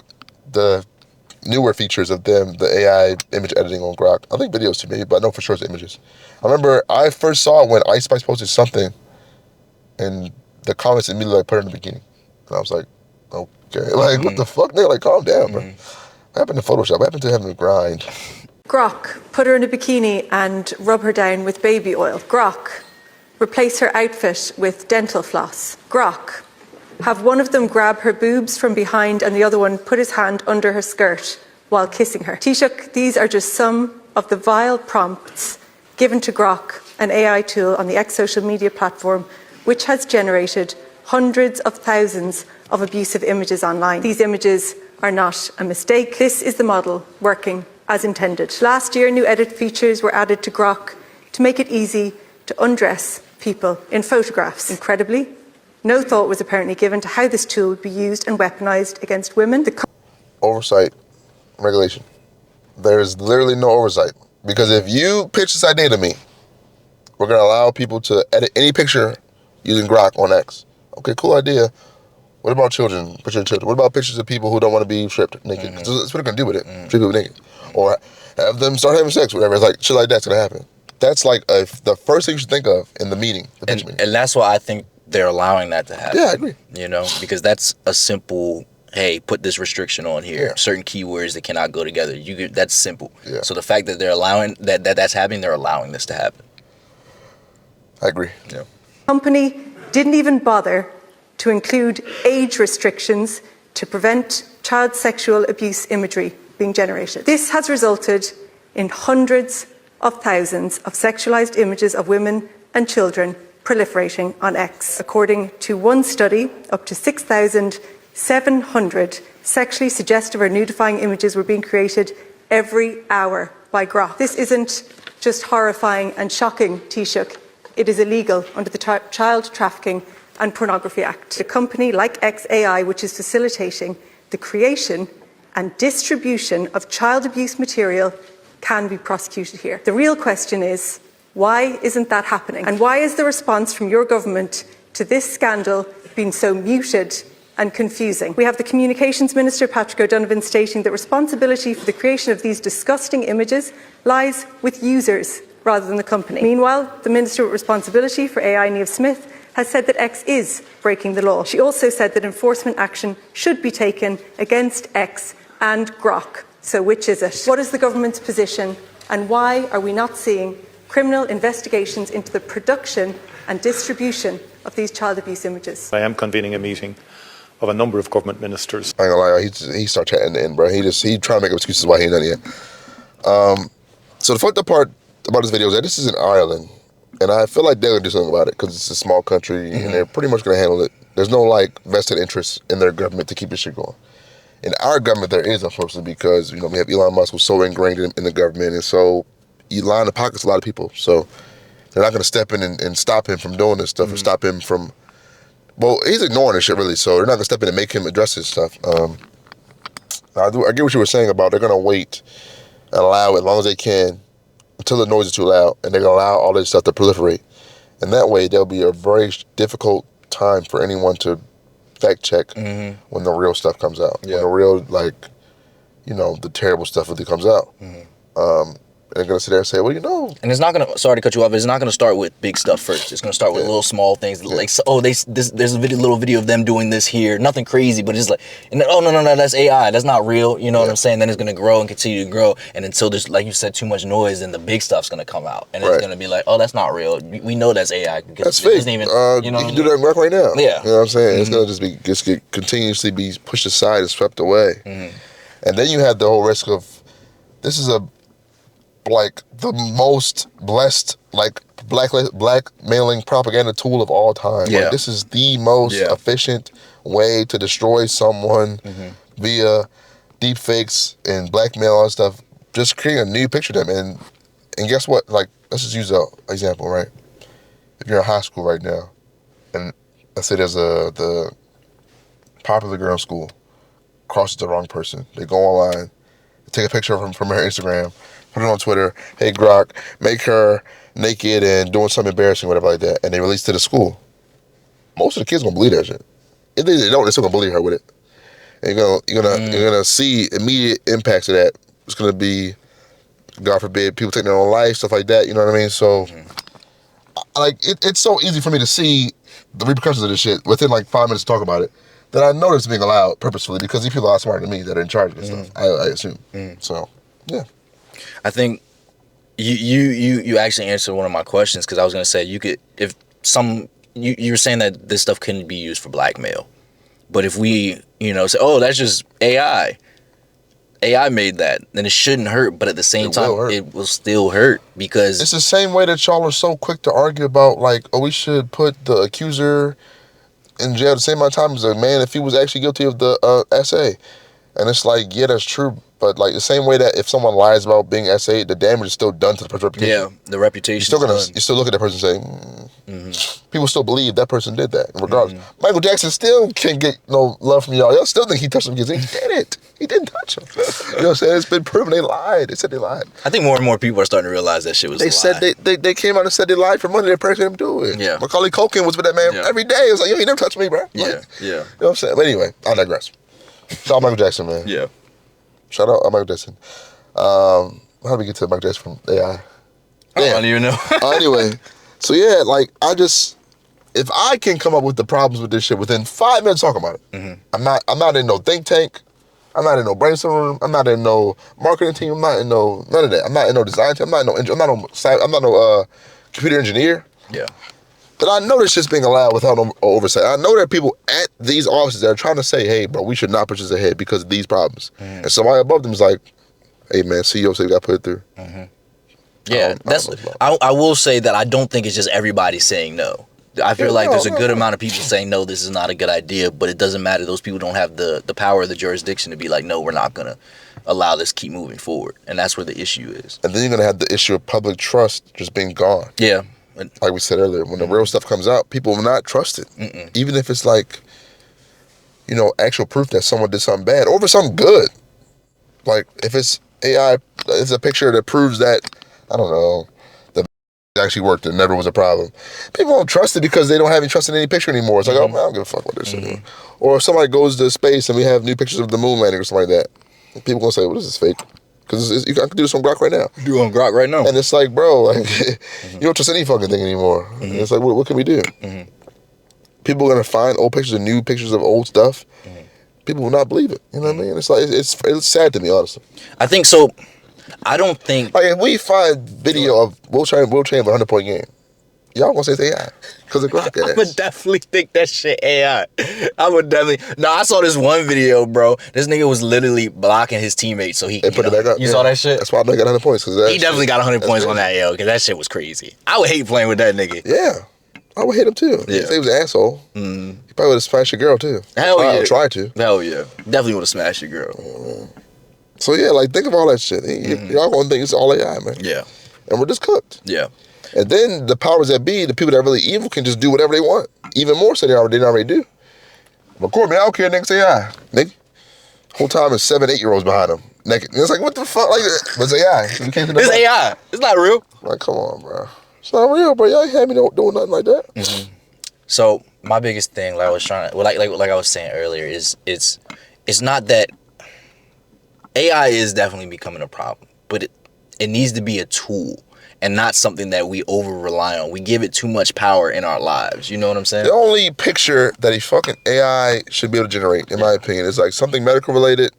[SPEAKER 3] the newer features of them, the AI image editing on Grok. I think videos to me, but I know for sure it's images. I remember I first saw it when Ice Spice posted something and the comments immediately like, put her in the bikini. And I was like, okay, like what the fuck? Nigga, like calm down, bro. What happened to Photoshop? What happened to having to grind?
[SPEAKER 7] Grok, put her in a bikini and rub her down with baby oil. Grok, replace her outfit with dental floss. Grok, have one of them grab her boobs from behind and the other one put his hand under her skirt while kissing her. Taoiseach, these are just some of the vile prompts given to Grok, an AI tool on the X social media platform, which has generated hundreds of thousands of abusive images online. These images are not a mistake. This is the model working as intended. Last year, new edit features were added to Grok to make it easy to undress people in photographs. Incredibly, no thought was apparently given to how this tool would be used and weaponized against women.
[SPEAKER 3] Oversight, regulation. There is literally no oversight. Because if you pitch this idea to me, we're going to allow people to edit any picture using Grok on X. Okay, cool idea. What about children? Pictures of children. What about pictures of people who don't want to be stripped naked? That's what they're going to do with it. Strip people naked. Or have them start having sex, whatever. It's like, shit like that's going to happen. That's like the first thing you should think of in the meeting.
[SPEAKER 2] And that's why I think they're allowing that to happen.
[SPEAKER 3] Yeah, I agree.
[SPEAKER 2] You know, because that's a simple, hey, put this restriction on here. Yeah. Certain keywords that cannot go together. That's simple. Yeah. So the fact that they're allowing that's happening, they're allowing this to happen.
[SPEAKER 3] I agree.
[SPEAKER 2] Yeah.
[SPEAKER 7] Company didn't even bother to include age restrictions to prevent child sexual abuse imagery being generated. This has resulted in hundreds of thousands of sexualized images of women and children proliferating on X. According to one study, up to 6,700 sexually suggestive or nudifying images were being created every hour by Grok. This isn't just horrifying and shocking, Taoiseach. It is illegal under the Child Trafficking and Pornography Act. A company like X AI, which is facilitating the creation and distribution of child abuse material, can be prosecuted here. The real question is, why isn't that happening? And why is the response from your government to this scandal been so muted and confusing? We have the Communications Minister, Patrick O'Donovan, stating that responsibility for the creation of these disgusting images lies with users rather than the company. Meanwhile, the Minister with responsibility for AI, Niamh Smith, has said that X is breaking the law. She also said that enforcement action should be taken against X and Grok. So which is it? What is the government's position, and why are we not seeing criminal investigations into the production and distribution of these child abuse images?
[SPEAKER 8] I am convening a meeting of a number of government ministers.
[SPEAKER 3] I ain't gonna lie, he started chatting in, bro. He trying to make up excuses why he ain't done it yet. So the fucked up part about this video is that this is in Ireland, and I feel like they're gonna do something about it because it's a small country and they're pretty much gonna handle it. There's no like vested interest in their government to keep this shit going. In our government, there is, unfortunately, because we have Elon Musk who's so ingrained in the government, and so he line the pockets a lot of people. So they're not gonna step in and stop him from doing this stuff or stop him from. Well, he's ignoring this shit really, so they're not gonna step in and make him address this stuff. I get what you were saying about they're gonna wait and allow it as long as they can until the noise is too loud, and they're gonna allow all this stuff to proliferate. And that way, there'll be a very difficult time for anyone to fact check when the real stuff comes out. Yeah. When the real, the terrible stuff really comes out. They're gonna sit there and say, well, and
[SPEAKER 2] it's not gonna. Sorry to cut you off. It's not gonna start with big stuff first. It's gonna start with little small things like, there's a little video of them doing this here. Nothing crazy, but it's like, no, that's AI. That's not real. You know what I'm saying? Then it's gonna grow and continue to grow, and until there's, like you said, too much noise, and the big stuff's gonna come out, and it's gonna be like, oh, that's not real. We know that's AI.
[SPEAKER 3] That's fake. Even, you can do that in Grok right now.
[SPEAKER 2] Yeah.
[SPEAKER 3] You know what I'm saying? It's gonna just continuously be pushed aside and swept away, and then you have the whole risk of this is the most blessed blackmailing propaganda tool of all time. Yeah. This is the most efficient way to destroy someone via deep fakes and blackmail and stuff. Just creating a new picture of them, and guess what? Let's just use an example, right? if you're in high school right now, and let's say there's the popular girl in school crosses the wrong person, they go online, take a picture of her from her Instagram, put it on Twitter. Hey Grok, make her naked and doing something embarrassing, whatever like that, and they release it to the school. Most of the kids gonna believe that shit. If they don't, they're still gonna believe her with it. And you're gonna see immediate impacts of that. It's gonna be, God forbid, people taking their own life, stuff like that. You know what I mean? So, it's so easy for me to see the repercussions of this shit within like 5 minutes to talk about it, that I know it's being allowed purposefully because these people are smarter than me that are in charge of this stuff. I assume. So, yeah.
[SPEAKER 2] I think you actually answered one of my questions, because I was gonna say you were saying that this stuff couldn't be used for blackmail, but if we say, oh, that's just AI made that, then it shouldn't hurt, but at the same time it will still hurt, because
[SPEAKER 3] it's the same way that y'all are so quick to argue about like, oh, we should put the accuser in jail the same amount of time as a man if he was actually guilty of the SA. And it's like, yeah, that's true, but like the same way that if someone lies about being SA, the damage is still done to the person's reputation.
[SPEAKER 2] Yeah, the reputation.
[SPEAKER 3] You still look at that person and say, people still believe that person did that, regardless. Michael Jackson still can't get no love from y'all. Y'all still think he touched him because he did it. He didn't touch him. You know what I'm saying? It's been proven they lied. They said they lied.
[SPEAKER 2] I think more and more people are starting to realize that shit was a lie.
[SPEAKER 3] Said they came out and said they lied for money. They pressured him to do it.
[SPEAKER 2] Yeah.
[SPEAKER 3] Macaulay Culkin was with that man every day. It was like, yo, he never touched me, bro.
[SPEAKER 2] Yeah,
[SPEAKER 3] like,
[SPEAKER 2] yeah.
[SPEAKER 3] You know what I'm saying? But anyway, I digress. Shout out Michael Jackson, man.
[SPEAKER 2] Yeah.
[SPEAKER 3] Shout out Michael Jackson. How do we get to Michael Jackson from AI?
[SPEAKER 2] I don't even know.
[SPEAKER 3] Anyway, so yeah, like if I can come up with the problems with this shit within 5 minutes talking about it, I'm not in no think tank. I'm not in no brainstorm room. I'm not in no marketing team. I'm not in no none of that. I'm not in no design team. I'm not no computer engineer.
[SPEAKER 2] Yeah.
[SPEAKER 3] But I know this shit's being allowed without no oversight. I know there are people at these offices that are trying to say, hey, bro, we should not push this ahead because of these problems. And somebody above them is like, hey, man, CEO said we got to put it through.
[SPEAKER 2] Yeah, I will say that I don't think it's just everybody saying no. I feel like there's a good amount of people saying, no, this is not a good idea, but it doesn't matter. Those people don't have the power or the jurisdiction to be like, no, we're not going to allow this to keep moving forward. And that's where the issue is.
[SPEAKER 3] And then you're going to have the issue of public trust just being gone.
[SPEAKER 2] Yeah.
[SPEAKER 3] Like we said earlier, when the real stuff comes out, people will not trust it. Even if it's like, actual proof that someone did something bad or if it's something good. Like if it's AI, it's a picture that proves that, I don't know, the actually worked and never was a problem. People don't trust it because they don't have any trust in any picture anymore. It's like, oh, man, I don't give a fuck about this shit. Or if somebody goes to space and we have new pictures of the moon landing or something like that, people gonna say, well, this is fake. Because I can do this on Grok right now.
[SPEAKER 2] Do it on Grok right now.
[SPEAKER 3] And it's like, bro, like, you don't trust any fucking thing anymore. And it's like, what can we do? People are gonna find old pictures and new pictures of old stuff. People will not believe it. You know what I mean? It's like it's sad to me, honestly.
[SPEAKER 2] I think so. I don't think
[SPEAKER 3] like if we find video of Will Chamberlain 100-point game, y'all gonna say it's AI because of Grok AI.
[SPEAKER 2] I would definitely think that shit AI. I would definitely. No, I saw this one video, bro. This nigga was literally blocking his teammates so he could
[SPEAKER 3] put it back up.
[SPEAKER 2] You saw that shit?
[SPEAKER 3] That's why I got 100 points.
[SPEAKER 2] He definitely got 100 points on that, yo, because that shit was crazy. I would hate playing with that nigga.
[SPEAKER 3] Yeah. I would hate him too.
[SPEAKER 2] Yeah.
[SPEAKER 3] If he was an asshole, he probably would have smashed your girl too.
[SPEAKER 2] Hell yeah.
[SPEAKER 3] I would try to.
[SPEAKER 2] Hell yeah. Definitely would have smashed your girl.
[SPEAKER 3] So yeah, like think of all that shit. Y'all gonna think it's all AI, man.
[SPEAKER 2] Yeah.
[SPEAKER 3] And we're just cooked.
[SPEAKER 2] Yeah.
[SPEAKER 3] And then the powers that be, the people that are really evil, can just do whatever they want. Even more so than they already do. Record me, I don't care, nigga, say AI. Nigga. Whole time is 7, 8-year-olds behind them. Naked. And it's like, what the fuck? Like, but it's AI. You can't do
[SPEAKER 2] it's AI. It's not real.
[SPEAKER 3] Like, come on, bro. It's not real, bro. Y'all ain't had me doing nothing like that.
[SPEAKER 2] So my biggest thing, like I was like I was saying earlier, is it's not that AI is definitely becoming a problem, but it needs to be a tool and not something that we over-rely on. We give it too much power in our lives. You know what I'm saying?
[SPEAKER 3] The only picture that a fucking AI should be able to generate, in my opinion, is like something medical related,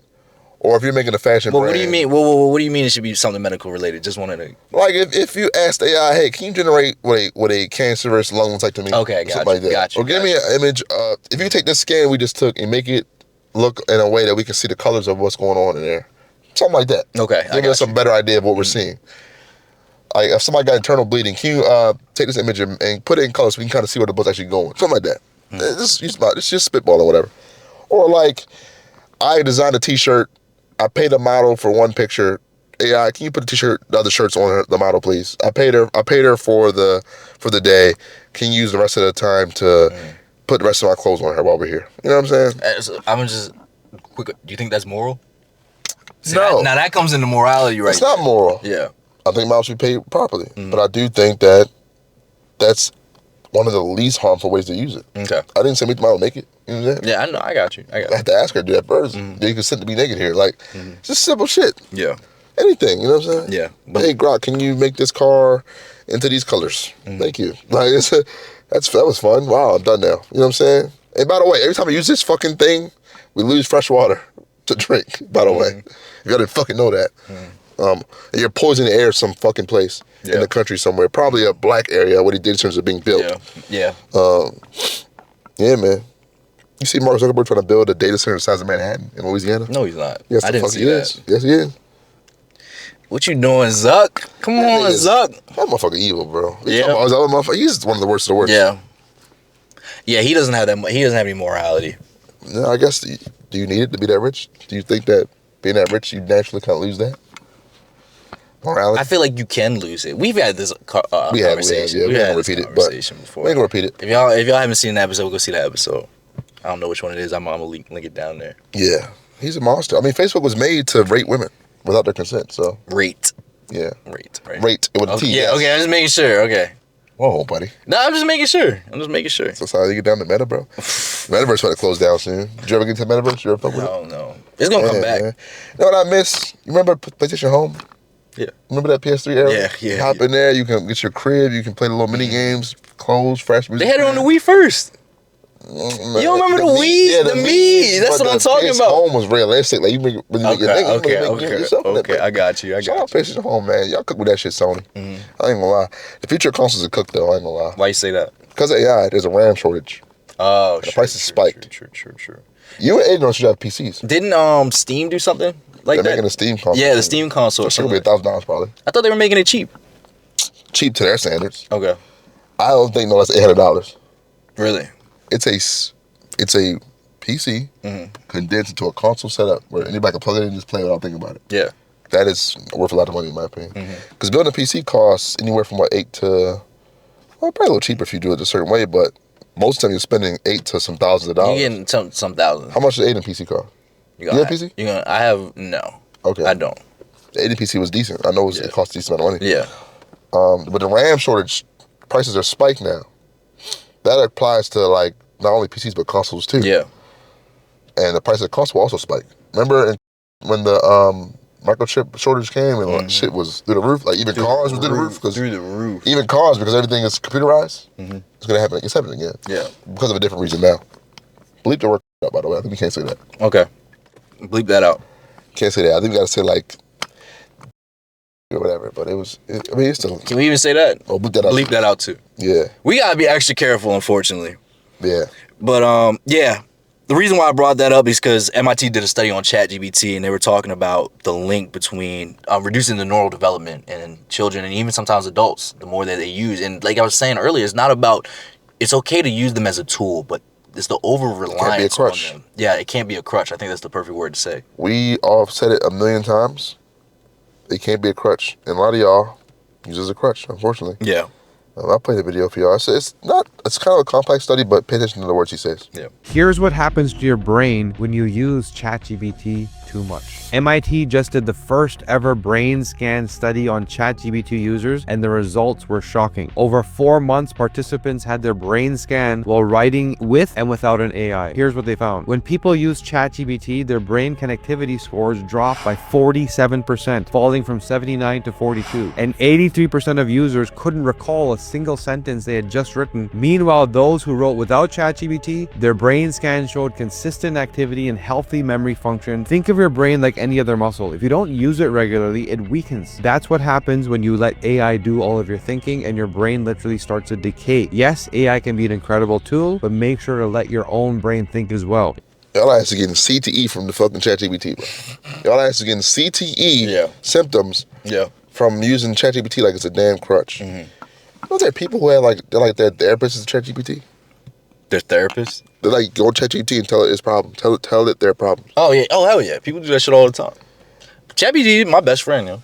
[SPEAKER 3] or if you're making a fashion brand.
[SPEAKER 2] What do you mean? What do you mean it should be something medical related? Just wanted to...
[SPEAKER 3] Like if you asked AI, hey, can you generate what a cancerous lung looks like to me?
[SPEAKER 2] Okay, gotcha.
[SPEAKER 3] Like that.
[SPEAKER 2] Gotcha.
[SPEAKER 3] Or give me an image of, if you take this scan we just took and make it look in a way that we can see the colors of what's going on in there. Something like that.
[SPEAKER 2] Okay.
[SPEAKER 3] Give us a better idea of what we're seeing. Like if somebody got internal bleeding, can you take this image and put it in color so we can kind of see where the blood's actually going? Something like that. It's just spitball or whatever. Or like I designed a t-shirt, I paid a model for one picture. AI, can you put the other shirts on the model, please? I paid her for the day. can you use the rest of the time to put the rest of my clothes on her while we're here? You know what I'm saying?
[SPEAKER 2] I'm just quick. Do you think that's moral? See,
[SPEAKER 3] No.
[SPEAKER 2] now that comes into morality, right?
[SPEAKER 3] It's not moral.
[SPEAKER 2] Yeah.
[SPEAKER 3] I think models should be paid properly, but I do think that that's one of the least harmful ways to use it.
[SPEAKER 2] Okay.
[SPEAKER 3] I didn't say make the model naked. You know what I'm saying?
[SPEAKER 2] Yeah, I know. I got you.
[SPEAKER 3] I have to ask her to do that first. Then you can sit to be naked here. Like, just simple shit.
[SPEAKER 2] Yeah.
[SPEAKER 3] Anything, you know what I'm saying?
[SPEAKER 2] Yeah.
[SPEAKER 3] Hey, Grok, can you make this car into these colors? Thank you. Like, that was fun. Wow, I'm done now. You know what I'm saying? And by the way, every time I use this fucking thing, we lose fresh water to drink, by the way. You gotta fucking know that. And you're poisoning the air some fucking place in the country somewhere. Probably a black area, what he did in terms of being built.
[SPEAKER 2] Yeah.
[SPEAKER 3] Yeah, man. You see Mark Zuckerberg trying to build a data center the size of Manhattan in Louisiana?
[SPEAKER 2] No, he's not.
[SPEAKER 3] Yes,
[SPEAKER 2] I didn't see that.
[SPEAKER 3] Yes, he is.
[SPEAKER 2] What you doing, Zuck? Come on, Zuck.
[SPEAKER 3] That motherfucker evil, bro.
[SPEAKER 2] Yeah.
[SPEAKER 3] He's one of the worst of the worst.
[SPEAKER 2] Yeah. Yeah, he doesn't have that. He doesn't have any morality.
[SPEAKER 3] No, I guess. Do you need it to be that rich? Do you think that being that rich, you naturally kind of lose that morality?
[SPEAKER 2] I feel like you can lose it. We've had this conversation.
[SPEAKER 3] We haven't repeated it, but
[SPEAKER 2] before.
[SPEAKER 3] We ain't gonna repeat it.
[SPEAKER 2] If y'all haven't seen the episode, go see that episode. I don't know which one it is. I'm gonna link it down there.
[SPEAKER 3] Yeah, he's a monster. I mean, Facebook was made to rate women without their consent. So
[SPEAKER 2] rate.
[SPEAKER 3] Yeah.
[SPEAKER 2] Rate. Right.
[SPEAKER 3] Rate with a T.
[SPEAKER 2] Yeah.
[SPEAKER 3] Yes.
[SPEAKER 2] Okay. I'm just making sure. Okay.
[SPEAKER 3] Whoa, buddy.
[SPEAKER 2] No, I'm just making sure.
[SPEAKER 3] So how you get down to Meta, bro? Metaverse about to close down soon. Did you ever get to Metaverse? You ever fuck with it?
[SPEAKER 2] No. It's gonna come back.
[SPEAKER 3] Man. You know what I miss? You remember PlayStation Home?
[SPEAKER 2] Yeah.
[SPEAKER 3] Remember that PS3 era?
[SPEAKER 2] Yeah.
[SPEAKER 3] Hop in there, you can get your crib, you can play the little mini games, clothes, fresh music.
[SPEAKER 2] They had it on the Wii first.
[SPEAKER 3] You
[SPEAKER 2] don't remember the Wii?
[SPEAKER 3] Yeah,
[SPEAKER 2] the Mii. That's what I'm talking about.
[SPEAKER 3] Home was realistic. Like, you make your nigga.
[SPEAKER 2] Okay. I got you.
[SPEAKER 3] Shout out PlayStation Home, man. Y'all cook with that shit, Sony. I ain't gonna lie. The future of consoles are cooked, though. I ain't gonna lie.
[SPEAKER 2] Why you say that?
[SPEAKER 3] Because of AI, there's a RAM shortage.
[SPEAKER 2] Oh,
[SPEAKER 3] the prices spiked.
[SPEAKER 2] True.
[SPEAKER 3] You and Aiden should have PCs.
[SPEAKER 2] Didn't Steam do something like
[SPEAKER 3] They're
[SPEAKER 2] that?
[SPEAKER 3] making a Steam console.
[SPEAKER 2] Yeah, the Steam console.
[SPEAKER 3] It's gonna be $1,000 probably.
[SPEAKER 2] I thought they were making it cheap.
[SPEAKER 3] Cheap to their standards.
[SPEAKER 2] Okay.
[SPEAKER 3] I don't think no less than $800.
[SPEAKER 2] Really?
[SPEAKER 3] It's a PC condensed into a console setup where anybody can plug it in and just play without thinking about it.
[SPEAKER 2] Yeah.
[SPEAKER 3] That is worth a lot of money in my opinion. Because building a PC costs anywhere from $8 to, well, probably a little cheaper if you do it a certain way, but most of the time you're spending $8 to some thousands of dollars.
[SPEAKER 2] You're getting some thousands.
[SPEAKER 3] How much does Aiden PC cost? You have a PC?
[SPEAKER 2] I have, no.
[SPEAKER 3] Okay.
[SPEAKER 2] I don't.
[SPEAKER 3] The Aiden PC was decent. I know it cost a decent amount of money.
[SPEAKER 2] Yeah.
[SPEAKER 3] But the RAM shortage, prices are spiked now. That applies to like not only PCs but consoles too.
[SPEAKER 2] Yeah.
[SPEAKER 3] And the price of the console will also spike. Remember when the microchip shortage came and like, shit was through the roof? Like even cars was through the roof.
[SPEAKER 2] Through the roof.
[SPEAKER 3] Even cars, because everything is computerized. It's gonna happen. It's happening again.
[SPEAKER 2] Yeah.
[SPEAKER 3] Because of a different reason now. Bleep the word out, by the way. I think we can't say that.
[SPEAKER 2] Okay. Bleep that out.
[SPEAKER 3] Can't say that. I think we gotta say like or whatever. But it's still.
[SPEAKER 2] Can we even say that?
[SPEAKER 3] Oh, bleep that out.
[SPEAKER 2] Bleep that out too.
[SPEAKER 3] Yeah.
[SPEAKER 2] We gotta be extra careful, unfortunately.
[SPEAKER 3] Yeah.
[SPEAKER 2] But yeah. The reason why I brought that up is because MIT did a study on ChatGPT, and they were talking about the link between reducing the neural development in children and even sometimes adults, the more that they use. And like I was saying earlier, it's not about, it's okay to use them as a tool, but it's the over-reliance on them. Yeah, it can't be a crutch. I think that's the perfect word to say. We all have said it a million times. It can't be a crutch. And a lot of y'all use it as a crutch, unfortunately. Yeah. I'll play the video for y'all. It's kind of a complex study, but pay attention to the words he says. Yeah.
[SPEAKER 9] Here's what happens to your brain when you use ChatGPT too much. MIT just did the first ever brain scan study on ChatGPT users, and the results were shocking. Over 4 months, participants had their brain scanned while writing with and without an AI. Here's what they found. When people use ChatGPT, their brain connectivity scores dropped by 47%, falling from 79 to 42. And 83% of users couldn't recall a single sentence they had just written. Meanwhile, those who wrote without ChatGPT, their brain scan showed consistent activity and healthy memory function. Think of your brain like any other muscle. If you don't use it regularly, it weakens. That's what happens when you let AI do all of your thinking and your brain literally starts to decay. Yes, AI can be an incredible tool, but make sure to let your own brain think as well.
[SPEAKER 3] Y'all ass are getting CTE from the fucking ChatGPT, bro. Y'all ass are getting CTE symptoms from using ChatGPT like it's a damn crutch. You know there are people who have they're their therapists is ChatGPT? Their therapists? They go to ChatGPT and tell it its problem. Tell it their problem. Oh yeah. Oh hell yeah. People do that shit all the time. ChatGPT, my best friend, yo.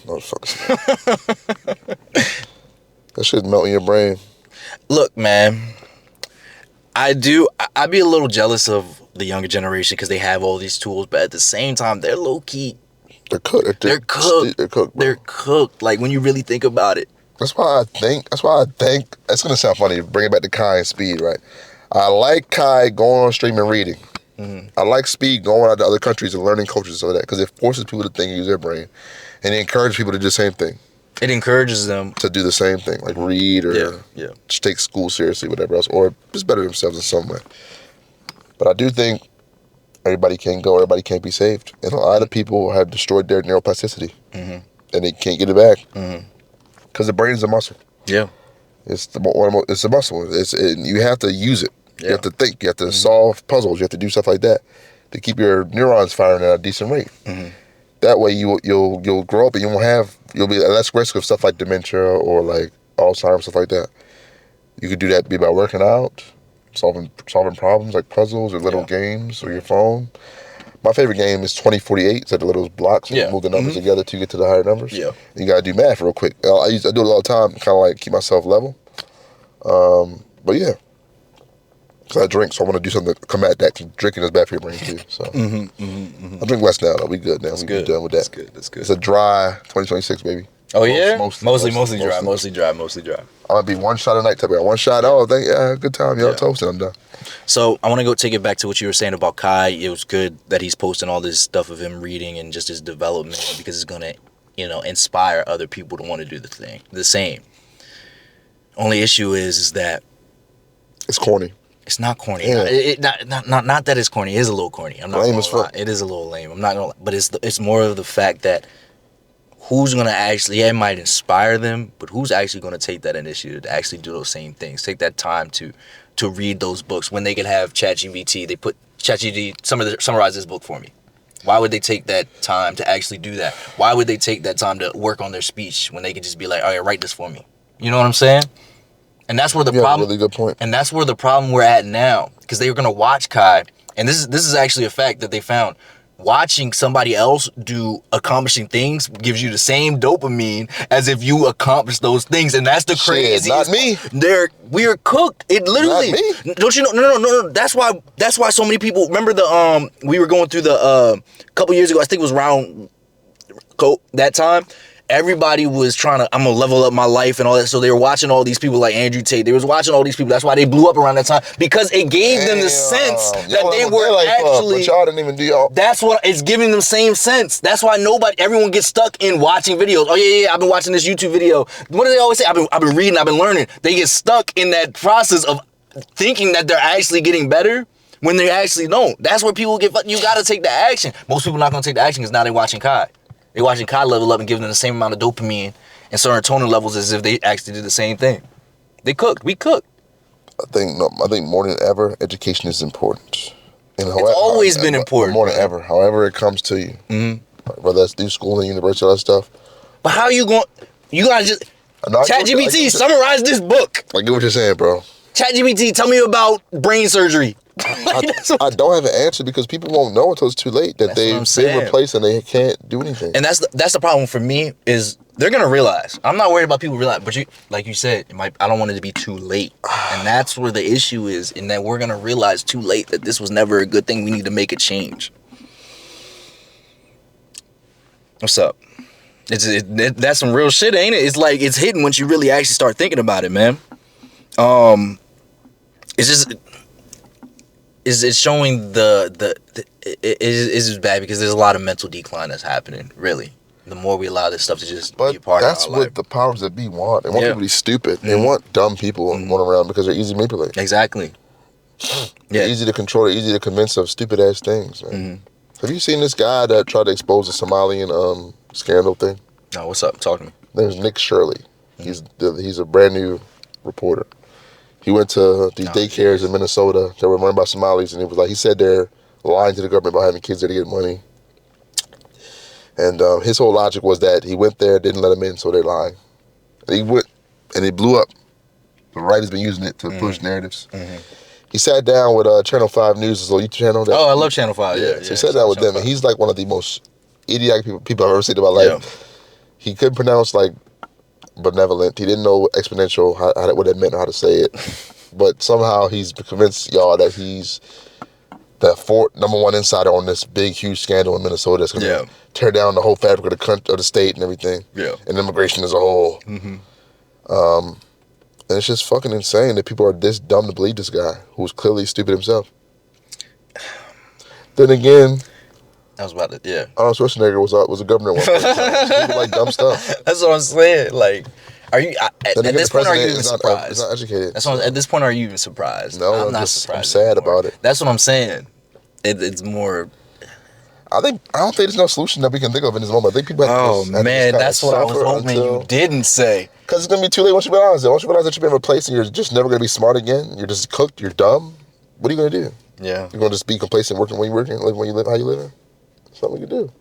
[SPEAKER 3] No fucking. That shit's melting your brain.
[SPEAKER 2] Look, man, I'd be a little jealous of the younger generation because they have all these tools, but at the same time, they're low key.
[SPEAKER 3] They're cooked.
[SPEAKER 2] They're cooked.
[SPEAKER 3] They're cooked. Bro.
[SPEAKER 2] They're cooked. Like when you really think about it.
[SPEAKER 3] That's why I think. It's gonna sound funny. Bring it back to Kai and Speed, right? I like Kai going on stream and reading. Mm-hmm. I like Speed going out to other countries and learning cultures and stuff like that because it forces people to think and use their brain, and it encourages people to do the same thing.
[SPEAKER 2] It encourages them
[SPEAKER 3] to do the same thing, like read or just take school seriously, whatever else, or just better themselves in some way. But I do think everybody can't go, everybody can't be saved, and a lot of people have destroyed their neuroplasticity, and they can't get it back because the brain is a muscle.
[SPEAKER 2] Yeah,
[SPEAKER 3] it's a muscle. You have to use it. You have to think. You have to solve puzzles. You have to do stuff like that to keep your neurons firing at a decent rate. That way, you'll grow up and you'll be at less risk of stuff like dementia or like Alzheimer's, stuff like that. You could do that by working out, solving problems like puzzles or little games or your phone. My favorite game is 2048. It's like the little blocks. You move the numbers together to get to the higher numbers. Yeah. And you gotta do math real quick. I do it all the time, kind of like keep myself level. But yeah. Because I drink, so I want to do something to combat that. Because drinking is bad for your brain too. So I drink less now, though. We good now. We done with that. That's good. It's a dry 2026, baby.
[SPEAKER 2] Oh yeah, mostly dry. I'm
[SPEAKER 3] gonna be one shot a night type of guy. One shot. Oh, good time. Toasting. I'm done.
[SPEAKER 2] So I want to go take it back to what you were saying about Kai. It was good that he's posting all this stuff of him reading and just his development because it's gonna, inspire other people to want to do the same. Only issue is that
[SPEAKER 3] it's corny.
[SPEAKER 2] It's not corny. Yeah. Not that it's corny. It is a little corny. I'm not lame gonna lie. It is a little lame. I'm not gonna lie. But it's more of the fact that who's gonna actually, it might inspire them, but who's actually gonna take that initiative to actually do those same things? Take that time to read those books when they can have ChatGPT. They put ChatGPT summarize this book for me. Why would they take that time to actually do that? Why would they take that time to work on their speech when they could just be like, all right, write this for me? You know what I'm saying? And that's where the problem.
[SPEAKER 3] Really good point.
[SPEAKER 2] And that's where the problem we're at now, because they were gonna watch Kai, and this is actually a fact that they found. Watching somebody else do accomplishing things gives you the same dopamine as if you accomplish those things, and that's the craziest.
[SPEAKER 3] Not me.
[SPEAKER 2] We are cooked. It literally. Not me. Don't you know? No. That's why so many people. Remember we were going through the couple years ago. I think it was around that time. Everybody was trying to, I'm going to level up my life and all that. So they were watching all these people like Andrew Tate. They was watching all these people. That's why they blew up around that time. Because it gave them the sense that they were like, actually.
[SPEAKER 3] But y'all didn't even do y'all.
[SPEAKER 2] That's what, it's giving them same sense. That's why everyone gets stuck in watching videos. Oh yeah, I've been watching this YouTube video. What do they always say? I've been reading, I've been learning. They get stuck in that process of thinking that they're actually getting better when they actually don't. That's where people get, you got to take the action. Most people not going to take the action because now they're watching Kai. They're watching Kai level up and giving them the same amount of dopamine and serotonin levels as if they actually did the same thing. They cooked. We cooked.
[SPEAKER 3] I think more than ever, education is important. And
[SPEAKER 2] it's always been important.
[SPEAKER 3] More than ever, however it comes to you. Mm-hmm. Whether that's through school and university, all that stuff.
[SPEAKER 2] But how are you going? You gotta just ChatGPT summarize this book.
[SPEAKER 3] I get what you're saying, bro.
[SPEAKER 2] ChatGPT, tell me about brain surgery.
[SPEAKER 3] I don't have an answer because people won't know until it's too late that they've been replaced and they can't do anything.
[SPEAKER 2] And that's the problem for me is they're gonna realize. I'm not worried about people realize, but like you said, I don't want it to be too late, and that's where the issue is. In that we're gonna realize too late that this was never a good thing. We need to make a change. What's up? That's some real shit, ain't it? It's like it's hidden once you really actually start thinking about it, man. It's showing it's just bad because there's a lot of mental decline that's happening, really. The more we allow this stuff to just be a part of our life.
[SPEAKER 3] That's what the powers that be want. They want people to be stupid. They want dumb people going around because they're easy to manipulate.
[SPEAKER 2] Exactly.
[SPEAKER 3] They're easy to control. They're easy to convince of stupid-ass things, man. Have you seen this guy that tried to expose the Somalian scandal thing?
[SPEAKER 2] No, what's up? Talk to me.
[SPEAKER 3] There's Nick Shirley. He's a brand new reporter. He went to these daycares in Minnesota that were run by Somalis, and he said they're lying to the government about having kids there to get money. And his whole logic was that he went there, didn't let them in, so they're lying. And he went, and it blew up. The right has been using it to push narratives. He sat down with Channel 5 News, his little YouTube channel.
[SPEAKER 2] I love Channel 5. Yeah.
[SPEAKER 3] So he sat down with them, and he's like one of the most idiotic people I've ever seen in my life. Yeah. He couldn't pronounce like benevolent. He didn't know exponential, what that meant or how to say it. But somehow he's convinced y'all that he's the number one insider on this big, huge scandal in Minnesota that's going to tear down the whole fabric of the state and everything. Yeah. And immigration as a whole. Mm-hmm. And it's just fucking insane that people are this dumb to believe this guy, who's clearly stupid himself. Then again,
[SPEAKER 2] I was about to,
[SPEAKER 3] Arnold Schwarzenegger was a governor one point in time. People like dumb stuff.
[SPEAKER 2] That's what I'm saying. Like, are you at this point? Are you even surprised?
[SPEAKER 3] It's not educated.
[SPEAKER 2] At this point, are you even surprised?
[SPEAKER 3] No, I'm not surprised. I'm sad about it.
[SPEAKER 2] That's what I'm saying. It's more.
[SPEAKER 3] I don't think there's no solution that we can think of in this moment. I think people have to
[SPEAKER 2] that's what I was hoping you didn't say.
[SPEAKER 3] Because it's going to be too late once you realize it. Once you realize that you've been replaced and you're just never going to be smart again, you're just cooked, you're dumb, what are you going to do? Yeah. You're going to just be complacent working when you're working, living when you live, how you living? Something you can do.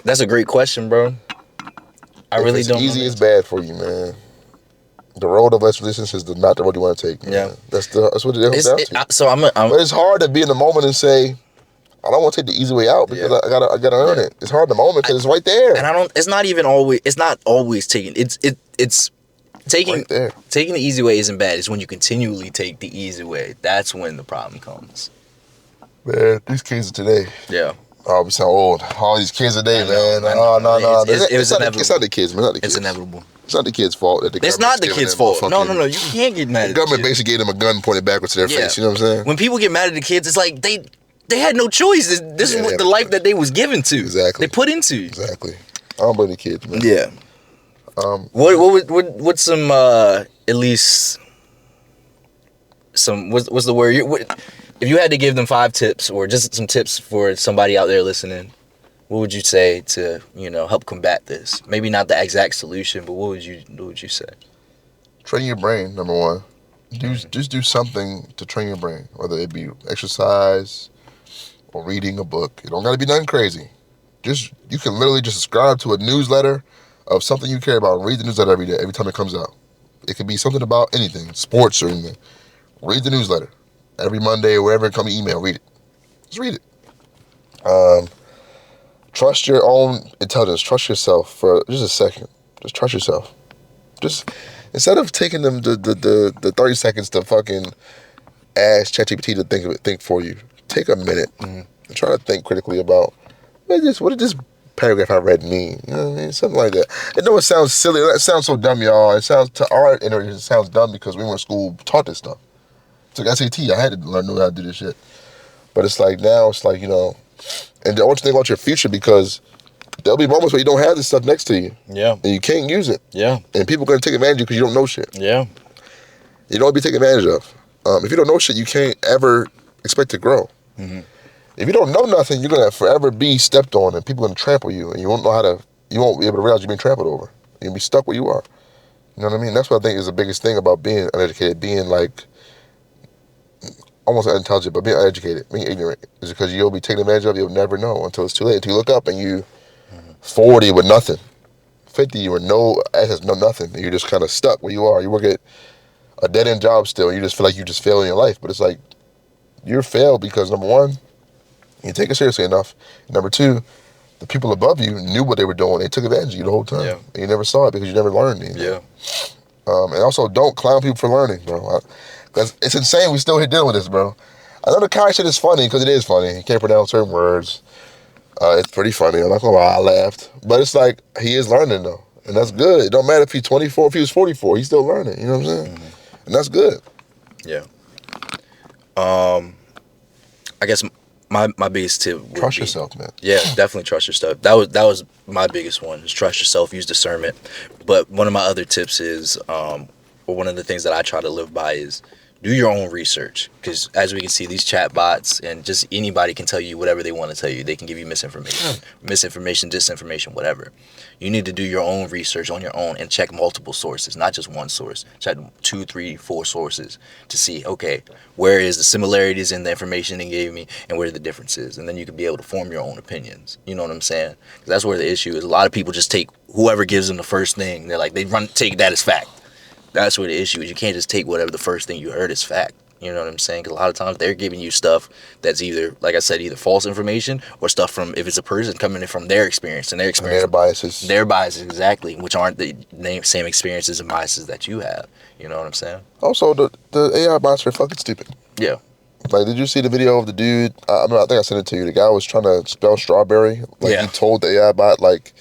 [SPEAKER 2] That's a great question, bro. I really don't know.
[SPEAKER 3] Easy is bad for you, man. The road of less resistance is not the road you want to take. Man. Yeah. That's what it comes down to. But it's hard to be in the moment and say, I don't want to take the easy way out because I gotta earn it. It's hard in the moment because it's right there.
[SPEAKER 2] And it's not always taking it's taking right there. Taking the easy way isn't bad. It's when you continually take the easy way. That's when the problem comes.
[SPEAKER 3] Man, these kids of today.
[SPEAKER 2] Yeah.
[SPEAKER 3] Oh, we sound old. All these kids today, man. No. It's not the kids, man.
[SPEAKER 2] It's inevitable.
[SPEAKER 3] It's not the kids' fault.
[SPEAKER 2] It's not the kids' fault. No. You can't get mad at the
[SPEAKER 3] government basically gave them a gun pointed backwards to their face. You know what I'm saying?
[SPEAKER 2] When people get mad at the kids, it's like they had no choice. This is what the life that they was given to.
[SPEAKER 3] Exactly.
[SPEAKER 2] They put into.
[SPEAKER 3] Exactly. I don't blame the kids, man.
[SPEAKER 2] Yeah. What's some at least some what's the word? If you had to give them 5 tips or just some tips for somebody out there listening, what would you say to help combat this? Maybe not the exact solution, but what would you say?
[SPEAKER 3] Train your brain, number one. Just do something to train your brain, whether it be exercise or reading a book. You don't got to be nothing crazy. You can literally just subscribe to a newsletter of something you care about and read the newsletter every day, every time it comes out. It could be something about anything, sports or anything. Read the newsletter every Monday or wherever it comes email. Read it. Just read it. Trust your own intelligence. Trust yourself for just a second. Just trust yourself. Just instead of taking them the 30 seconds to fucking ask ChatGPT to think for you, take a minute and try to think critically about what did this paragraph I read mean? You know what I mean? Something like that. I know it sounds silly. It sounds so dumb, y'all. It sounds to our generation, it sounds dumb because we went to school taught this stuff. Took SAT. I had to know how to do this shit. But it's like now, it's like, and don't think about your future because there'll be moments where you don't have this stuff next to you. Yeah. And you can't use it. Yeah. And people are going to take advantage of you because you don't know shit. Yeah. You don't want to be taken advantage of. If you don't know shit, you can't ever expect to grow. Mm-hmm. If you don't know nothing, you're going to forever be stepped on and people are going to trample you and you won't be able to realize you're being trampled over. You'll be stuck where you are. You know what I mean? That's what I think is the biggest thing about being uneducated, being like almost unintelligent, but being uneducated, being ignorant, is because you'll be taken advantage of. You'll never know until it's too late. Until you look up and you 40 with nothing, 50 you were no access, no nothing, and you're just kind of stuck where you are. You work at a dead end job still. You just feel like you just failed in your life, but it's like you're failed because number one, you take it seriously enough. Number two, the people above you knew what they were doing. They took advantage of you the whole time, and you never saw it because you never learned anything. Yeah. And also, don't clown people for learning, bro. Because it's insane we still here dealing with this, bro. I know the Kai shit is funny because it is funny. He can't pronounce certain words. It's pretty funny. I'm not gonna lie, I laughed. But it's like, he is learning though. And that's good. It don't matter if he's 24, if he was 44, he's still learning. You know what I'm saying? Mm-hmm. And that's good.
[SPEAKER 2] Yeah. I guess my biggest tip would
[SPEAKER 3] trust yourself, man.
[SPEAKER 2] Yeah, definitely trust yourself. That was my biggest one, is trust yourself, use discernment. But one of my other tips is, or one of the things that I try to live by is, do your own research, because as we can see, these chat bots and just anybody can tell you whatever they want to tell you. They can give you misinformation, disinformation, whatever. You need to do your own research on your own and check multiple sources, not just one source. Check 2, 3, 4 sources to see, okay, where is the similarities in the information they gave me and where are the differences? And then you can be able to form your own opinions. You know what I'm saying? 'Cause that's where the issue is. A lot of people just take whoever gives them the first thing. They're like, take that as fact. That's where the issue is. You can't just take whatever the first thing you heard is fact. You know what I'm saying? 'Cause a lot of times they're giving you stuff that's either, like I said, either false information or stuff from, if it's a person, coming in from their experience and their experience.
[SPEAKER 3] And their biases.
[SPEAKER 2] Their biases, exactly, which aren't the same experiences and biases that you have. You know what I'm saying?
[SPEAKER 3] Also, the AI bots are fucking stupid.
[SPEAKER 2] Yeah.
[SPEAKER 3] Like, did you see the video of the dude? I think I sent it to you. The guy was trying to spell strawberry. Like, he told the AI bot, like,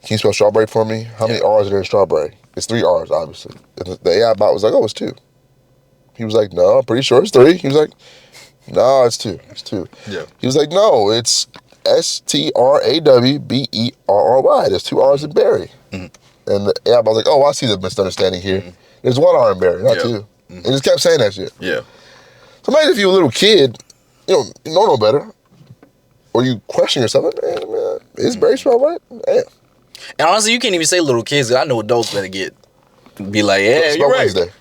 [SPEAKER 3] can you spell strawberry for me? How many R's are there in strawberry? It's 3 R's, obviously. And the AI bot was like, oh, it's 2. He was like, no, I'm pretty sure it's 3. He was like, no, it's 2. It's 2.
[SPEAKER 2] Yeah.
[SPEAKER 3] He was like, no, it's STRAWBERRY. There's 2 R's in berry. And the AI bot was like, oh, I see the misunderstanding here. There's 1 R in berry, not 2. And he just kept saying that shit.
[SPEAKER 2] Yeah.
[SPEAKER 3] So imagine if you were a little kid, you know no better, or you question yourself, man, is berry spelled right? Damn.
[SPEAKER 2] And honestly, you can't even say little kids. 'Cause I know adults better be like, yeah, you're right.
[SPEAKER 3] Wednesday.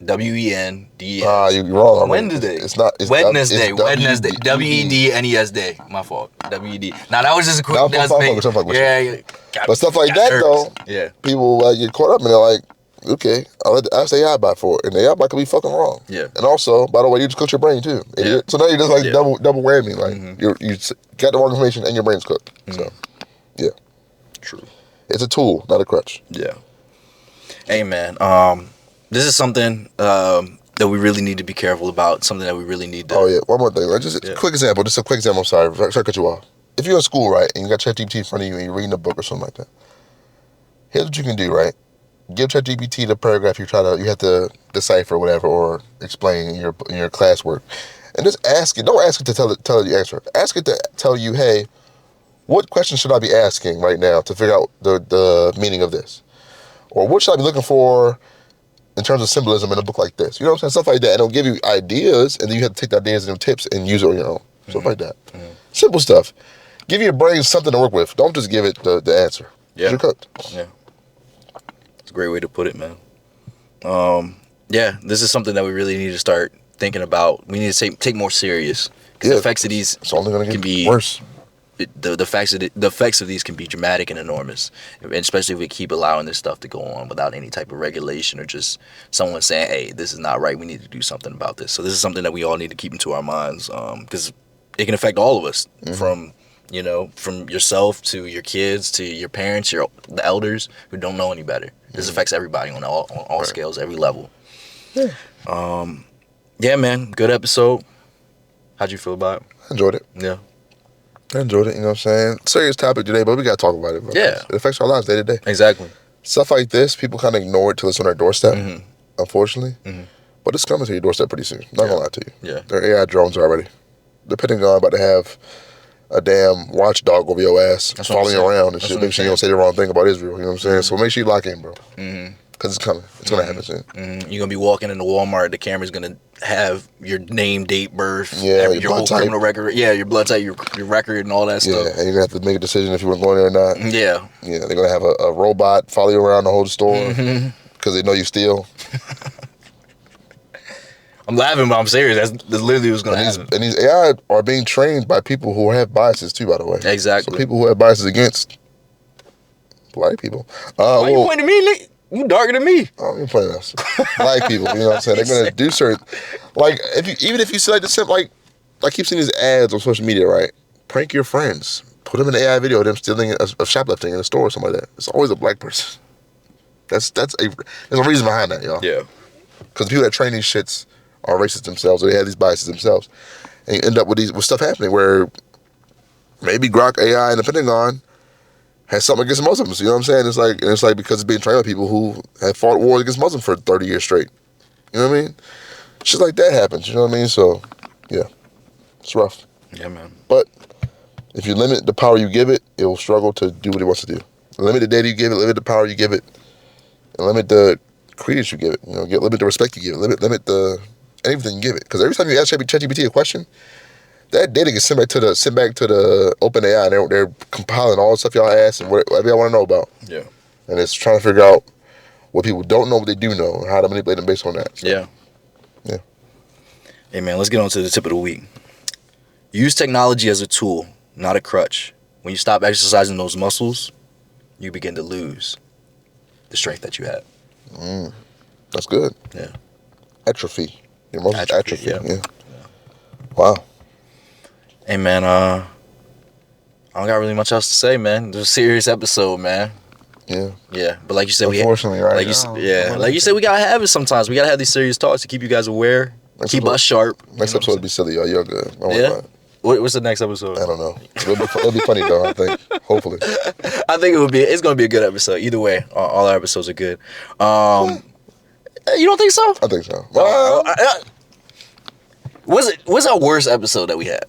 [SPEAKER 2] WENDS.
[SPEAKER 3] You're wrong.
[SPEAKER 2] Wednesday.
[SPEAKER 3] It's not. It's
[SPEAKER 2] Wednesday.
[SPEAKER 3] It's
[SPEAKER 2] Wednesday. WEDNES day. My fault. WED. Now that was just a quick. Yeah.
[SPEAKER 3] But stuff like that though.
[SPEAKER 2] Yeah.
[SPEAKER 3] People get caught up and they're like, okay, I'll ask the AI bot for it, and the AI bot could be fucking wrong.
[SPEAKER 2] Yeah.
[SPEAKER 3] And also, by the way, you just cooked your brain too.
[SPEAKER 2] Yeah.
[SPEAKER 3] So now you're just like double whammy. Like you got the wrong information and your brain's cooked. So yeah.
[SPEAKER 2] True.
[SPEAKER 3] It's a tool, not a crutch.
[SPEAKER 2] Yeah. Hey man, this is something that we really need to be careful about. Something that we really need to.
[SPEAKER 3] Oh yeah, one more thing. Like, just a quick example. Just a quick example. I'm sorry to cut you off. If you're in school, right, and you got ChatGPT in front of you and you're reading a book or something like that, here's what you can do, right? Give ChatGPT the paragraph you have to decipher or whatever or explain in your classwork, and just ask it. Don't ask it to tell it the answer. Ask it to tell you, hey, what question should I be asking right now to figure out the meaning of this, or what should I be looking for in terms of symbolism in a book like this? You know what I'm saying? Stuff like that. And it'll give you ideas, and then you have to take the ideas and tips and use it on your own. Stuff like that. Simple stuff. Give your brain something to work with. Don't just give it the answer.
[SPEAKER 2] Yeah.
[SPEAKER 3] You're cooked.
[SPEAKER 2] Yeah. It's a great way to put it, man. Yeah, this is something that we really need to start thinking about. We need to take more serious. Because the effects of these
[SPEAKER 3] it's only gonna
[SPEAKER 2] can be
[SPEAKER 3] worse.
[SPEAKER 2] The effects of these can be dramatic and enormous, and especially if we keep allowing this stuff to go on without any type of regulation or just someone saying, hey, this is not right, we need to do something about this. So this is something that we all need to keep into our minds, because it can affect all of us, from yourself to your kids to your parents, the elders who don't know any better. This affects everybody on all scales, every level. Yeah. Yeah, man, good episode. How'd you feel about it?
[SPEAKER 3] I enjoyed it.
[SPEAKER 2] Yeah.
[SPEAKER 3] I enjoyed it, you know what I'm saying? Serious topic today, but we got to talk about it.
[SPEAKER 2] Yeah.
[SPEAKER 3] It affects our lives day to day.
[SPEAKER 2] Exactly.
[SPEAKER 3] Stuff like this, people kind of ignore it till it's on their doorstep, unfortunately. But it's coming to your doorstep pretty soon. Not going to lie to you.
[SPEAKER 2] Yeah.
[SPEAKER 3] There are AI drones already. The Pentagon about to have a damn watchdog over your ass, following you around and shit. Make sure you don't say the wrong thing about Israel, you know what I'm saying? So make sure you lock in, bro. Because it's coming. It's going to happen soon.
[SPEAKER 2] You're going to be walking into Walmart, the camera's going to have your name, date, birth,
[SPEAKER 3] your
[SPEAKER 2] whole
[SPEAKER 3] blood type.
[SPEAKER 2] criminal record. Yeah, your blood type, your record, and all that stuff.
[SPEAKER 3] Yeah, and you're going to have to make a decision if you want to go in there or not.
[SPEAKER 2] Yeah.
[SPEAKER 3] Yeah, they're going to have a robot follow you around the whole store because they know you steal.
[SPEAKER 2] I'm laughing, but I'm serious. That's literally what's going to happen.
[SPEAKER 3] And these AI are being trained by people who have biases too, by the way.
[SPEAKER 2] Exactly.
[SPEAKER 3] So people who have biases against black people.
[SPEAKER 2] Why you pointing at me, Nick? You darker than me.
[SPEAKER 3] Oh, you're playing us. Black people, you know what I'm saying? They're going to do certain... Like, even if you see like the simple... Like, I keep seeing these ads on social media, right? Prank your friends. Put them in an AI video of them stealing of shoplifting in a store or something like that. It's always a black person. There's a reason behind that, y'all.
[SPEAKER 2] Yeah.
[SPEAKER 3] Because the people that train these shits are racist themselves, or they have these biases themselves. And you end up with stuff happening where maybe Grok AI and the Pentagon has something against Muslims. You know what I'm saying? It's like because it's being trained by people who have fought wars against Muslims for 30 years straight. You know what I mean? Shit like that happens. You know what I mean? So, yeah, it's rough.
[SPEAKER 2] Yeah, man.
[SPEAKER 3] But if you limit the power you give it, it will struggle to do what it wants to do. Limit the data you give it, limit the power you give it, and limit the credence you give it. You know, limit the respect you give it, limit the everything you give it. Because every time you ask ChatGPT a question, that data gets sent back to the OpenAI, and they're compiling all the stuff y'all ask and whatever y'all want to know about.
[SPEAKER 2] Yeah.
[SPEAKER 3] And it's trying to figure out what people don't know, what they do know, and how to manipulate them based on that. So,
[SPEAKER 2] yeah.
[SPEAKER 3] Yeah.
[SPEAKER 2] Hey, man, let's get on to the tip of the week. Use technology as a tool, not a crutch. When you stop exercising those muscles, you begin to lose the strength that you have.
[SPEAKER 3] That's good.
[SPEAKER 2] Yeah.
[SPEAKER 3] Atrophy. You Your muscles atrophy. Yeah. Wow.
[SPEAKER 2] Hey, man, I don't got really much else to say, man. It was a serious episode, man.
[SPEAKER 3] Yeah.
[SPEAKER 2] Yeah, but like you said,
[SPEAKER 3] unfortunately, right?
[SPEAKER 2] Like you said, we gotta have it sometimes. We gotta have these serious talks to keep you guys aware, keep us sharp.
[SPEAKER 3] Next episode will be silly, y'all. You're good.
[SPEAKER 2] Yeah. What's the next episode?
[SPEAKER 3] I don't know. It'll be funny though. I think. Hopefully.
[SPEAKER 2] I think it's gonna be a good episode. Either way, all our episodes are good. You don't think so?
[SPEAKER 3] I think so.
[SPEAKER 2] What's our worst episode that we had?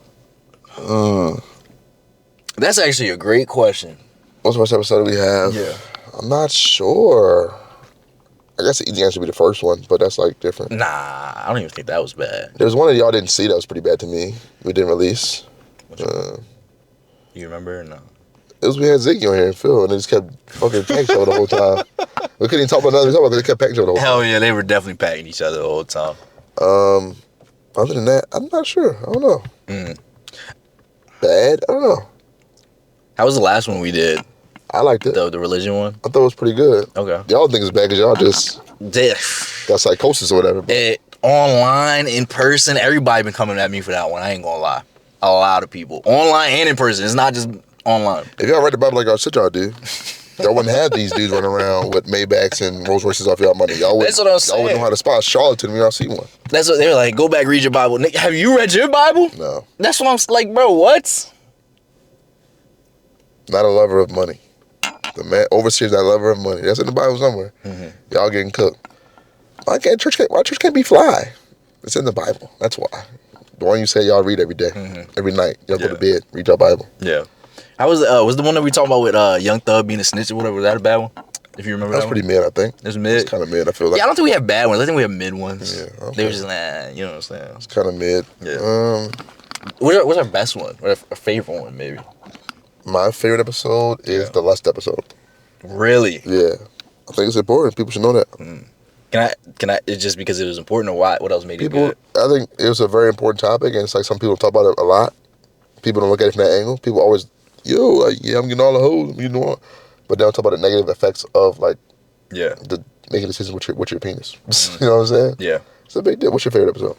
[SPEAKER 2] That's actually a great question.
[SPEAKER 3] What's the worst episode we have?
[SPEAKER 2] Yeah.
[SPEAKER 3] I'm not sure. I guess the easy answer would be the first one, but that's like different.
[SPEAKER 2] Nah, I don't even think that was bad.
[SPEAKER 3] There's one that y'all didn't see that was pretty bad to me. We didn't release.
[SPEAKER 2] You remember or no?
[SPEAKER 3] It was we had Ziggy on here and Phil, and they just kept fucking packing each other the whole time. We couldn't even talk about nothing because they kept packing each other the whole time.
[SPEAKER 2] Hell yeah, they were definitely packing each other the whole time.
[SPEAKER 3] Other than that, I'm not sure. I don't know. Bad? I don't know.
[SPEAKER 2] How was the last one we did?
[SPEAKER 3] I liked it.
[SPEAKER 2] The religion one?
[SPEAKER 3] I thought it was pretty good.
[SPEAKER 2] Okay.
[SPEAKER 3] Y'all think it's bad because y'all just got psychosis or whatever.
[SPEAKER 2] Online, in person, everybody been coming at me for that one. I ain't gonna lie. A lot of people. Online and in person. It's not just online.
[SPEAKER 3] If y'all read the Bible like y'all should y'all do, y'all wouldn't have these dudes running around with Maybachs and Rolls Royces off y'all money.
[SPEAKER 2] That's what I'm saying.
[SPEAKER 3] Y'all wouldn't know how to spot charlatan when y'all see one.
[SPEAKER 2] That's what they're like. Go back, read your Bible. Nick, have you read your Bible?
[SPEAKER 3] No.
[SPEAKER 2] That's what I'm like, bro. What?
[SPEAKER 3] Not a lover of money. The man overseer's not a lover of money. That's in the Bible somewhere. Y'all getting cooked. Why church can't be fly? It's in the Bible. That's why. The one you say y'all read every day, every night. Y'all go to bed, read your Bible.
[SPEAKER 2] Yeah. How was the one that we talking about with Young Thug being a snitch or whatever? Was that a bad one? If you remember,
[SPEAKER 3] that was pretty mid. I think
[SPEAKER 2] it was mid.
[SPEAKER 3] It's kind of mid. I feel like.
[SPEAKER 2] Yeah, I don't think we have bad ones. I think we have mid ones.
[SPEAKER 3] Yeah, okay.
[SPEAKER 2] They were just you know what I'm saying.
[SPEAKER 3] It's kind of mid.
[SPEAKER 2] Yeah. What's our best one? Or our favorite one, maybe?
[SPEAKER 3] My favorite episode is the lust episode.
[SPEAKER 2] Really?
[SPEAKER 3] Yeah. I think it's important. People should know that.
[SPEAKER 2] Can I? It's just because it was important or why? What else made it good?
[SPEAKER 3] I think it was a very important topic, and it's like some people talk about it a lot. People don't look at it from that angle. People always, I'm getting all the hoes, you know, but they don't talk about the negative effects of like, making decisions with your penis. You know what I'm saying?
[SPEAKER 2] Yeah.
[SPEAKER 3] It's a big deal. What's your favorite episode?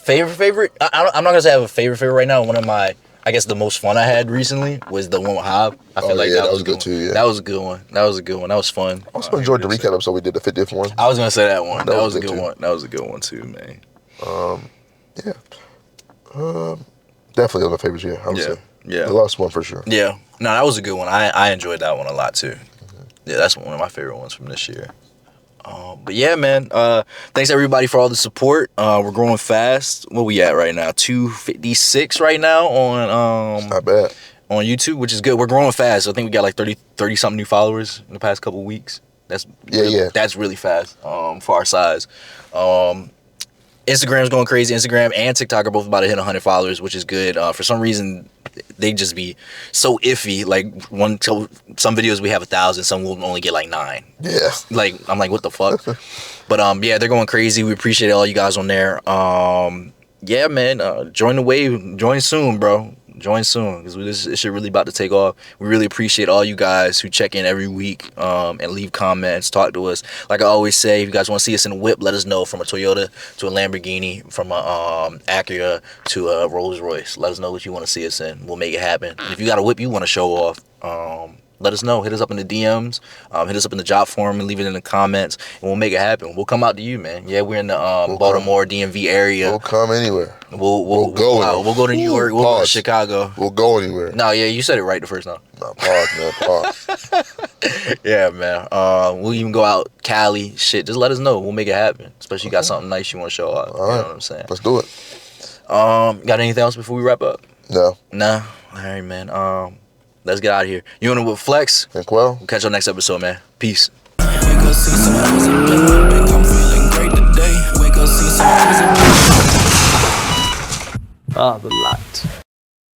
[SPEAKER 2] Favorite? I'm not gonna say I have a favorite right now. One of my, I guess the most fun I had recently was the one with Hob. I feel like that was good too. Yeah. That was a good one. That was fun.
[SPEAKER 3] I also enjoyed the recap episode we did, the 50th one.
[SPEAKER 2] I was gonna say that one. That was a good one. That was a good one too, man.
[SPEAKER 3] Definitely on the favorites. Yeah, I would say.
[SPEAKER 2] Yeah.
[SPEAKER 3] The last one for sure.
[SPEAKER 2] Yeah. No, that was a good one. I enjoyed that one a lot too. Yeah, that's one of my favorite ones from this year. But yeah, man. Thanks everybody for all the support. We're growing fast. What we at right now? 256 right now on
[SPEAKER 3] not bad.
[SPEAKER 2] On YouTube, which is good. We're growing fast. I think we got like 30 something new followers in the past couple of weeks. That's really fast for our size. Instagram's going crazy. Instagram and TikTok are both about to hit 100 followers, which is good. For some reason, they just be so iffy. Like some videos we have 1,000, some will only get like 9.
[SPEAKER 3] Yeah.
[SPEAKER 2] Like I'm like, what the fuck? But yeah, they're going crazy. We appreciate all you guys on there. Yeah, man. Join the wave. Join soon, bro. Join soon because this shit really about to take off. We really appreciate all you guys who check in every week and leave comments, talk to us. Like I always say, if you guys want to see us in a whip, let us know. From a Toyota to a Lamborghini, from a Acura to a Rolls Royce. Let us know what you want to see us in. We'll make it happen. And if you got a whip you want to show off, let us know. Hit us up in the DMs. Hit us up in the job forum and leave it in the comments, and we'll make it happen. We'll come out to you, man. Yeah, we're in the Baltimore DMV area.
[SPEAKER 3] We'll come anywhere.
[SPEAKER 2] We'll go. We'll go to New York. We'll go to Chicago.
[SPEAKER 3] We'll go anywhere.
[SPEAKER 2] No, yeah, you said it right the first time.
[SPEAKER 3] No, pause, man. Pause.
[SPEAKER 2] Yeah, man. We'll even go out Cali. Shit, just let us know. We'll make it happen. Especially you got something nice you want to show off.
[SPEAKER 3] All right.
[SPEAKER 2] You know what I'm saying?
[SPEAKER 3] Let's do it.
[SPEAKER 2] Got anything else before we wrap up?
[SPEAKER 3] No.
[SPEAKER 2] Nah. All right, man. Let's get out of here. You want to with Flex?
[SPEAKER 3] Think well.
[SPEAKER 2] We'll catch you on next episode, man. Peace.
[SPEAKER 1] Wake up, see some hours in bed. Think I'm feeling great today. Wake up, see some hours in bed.
[SPEAKER 10] The lot.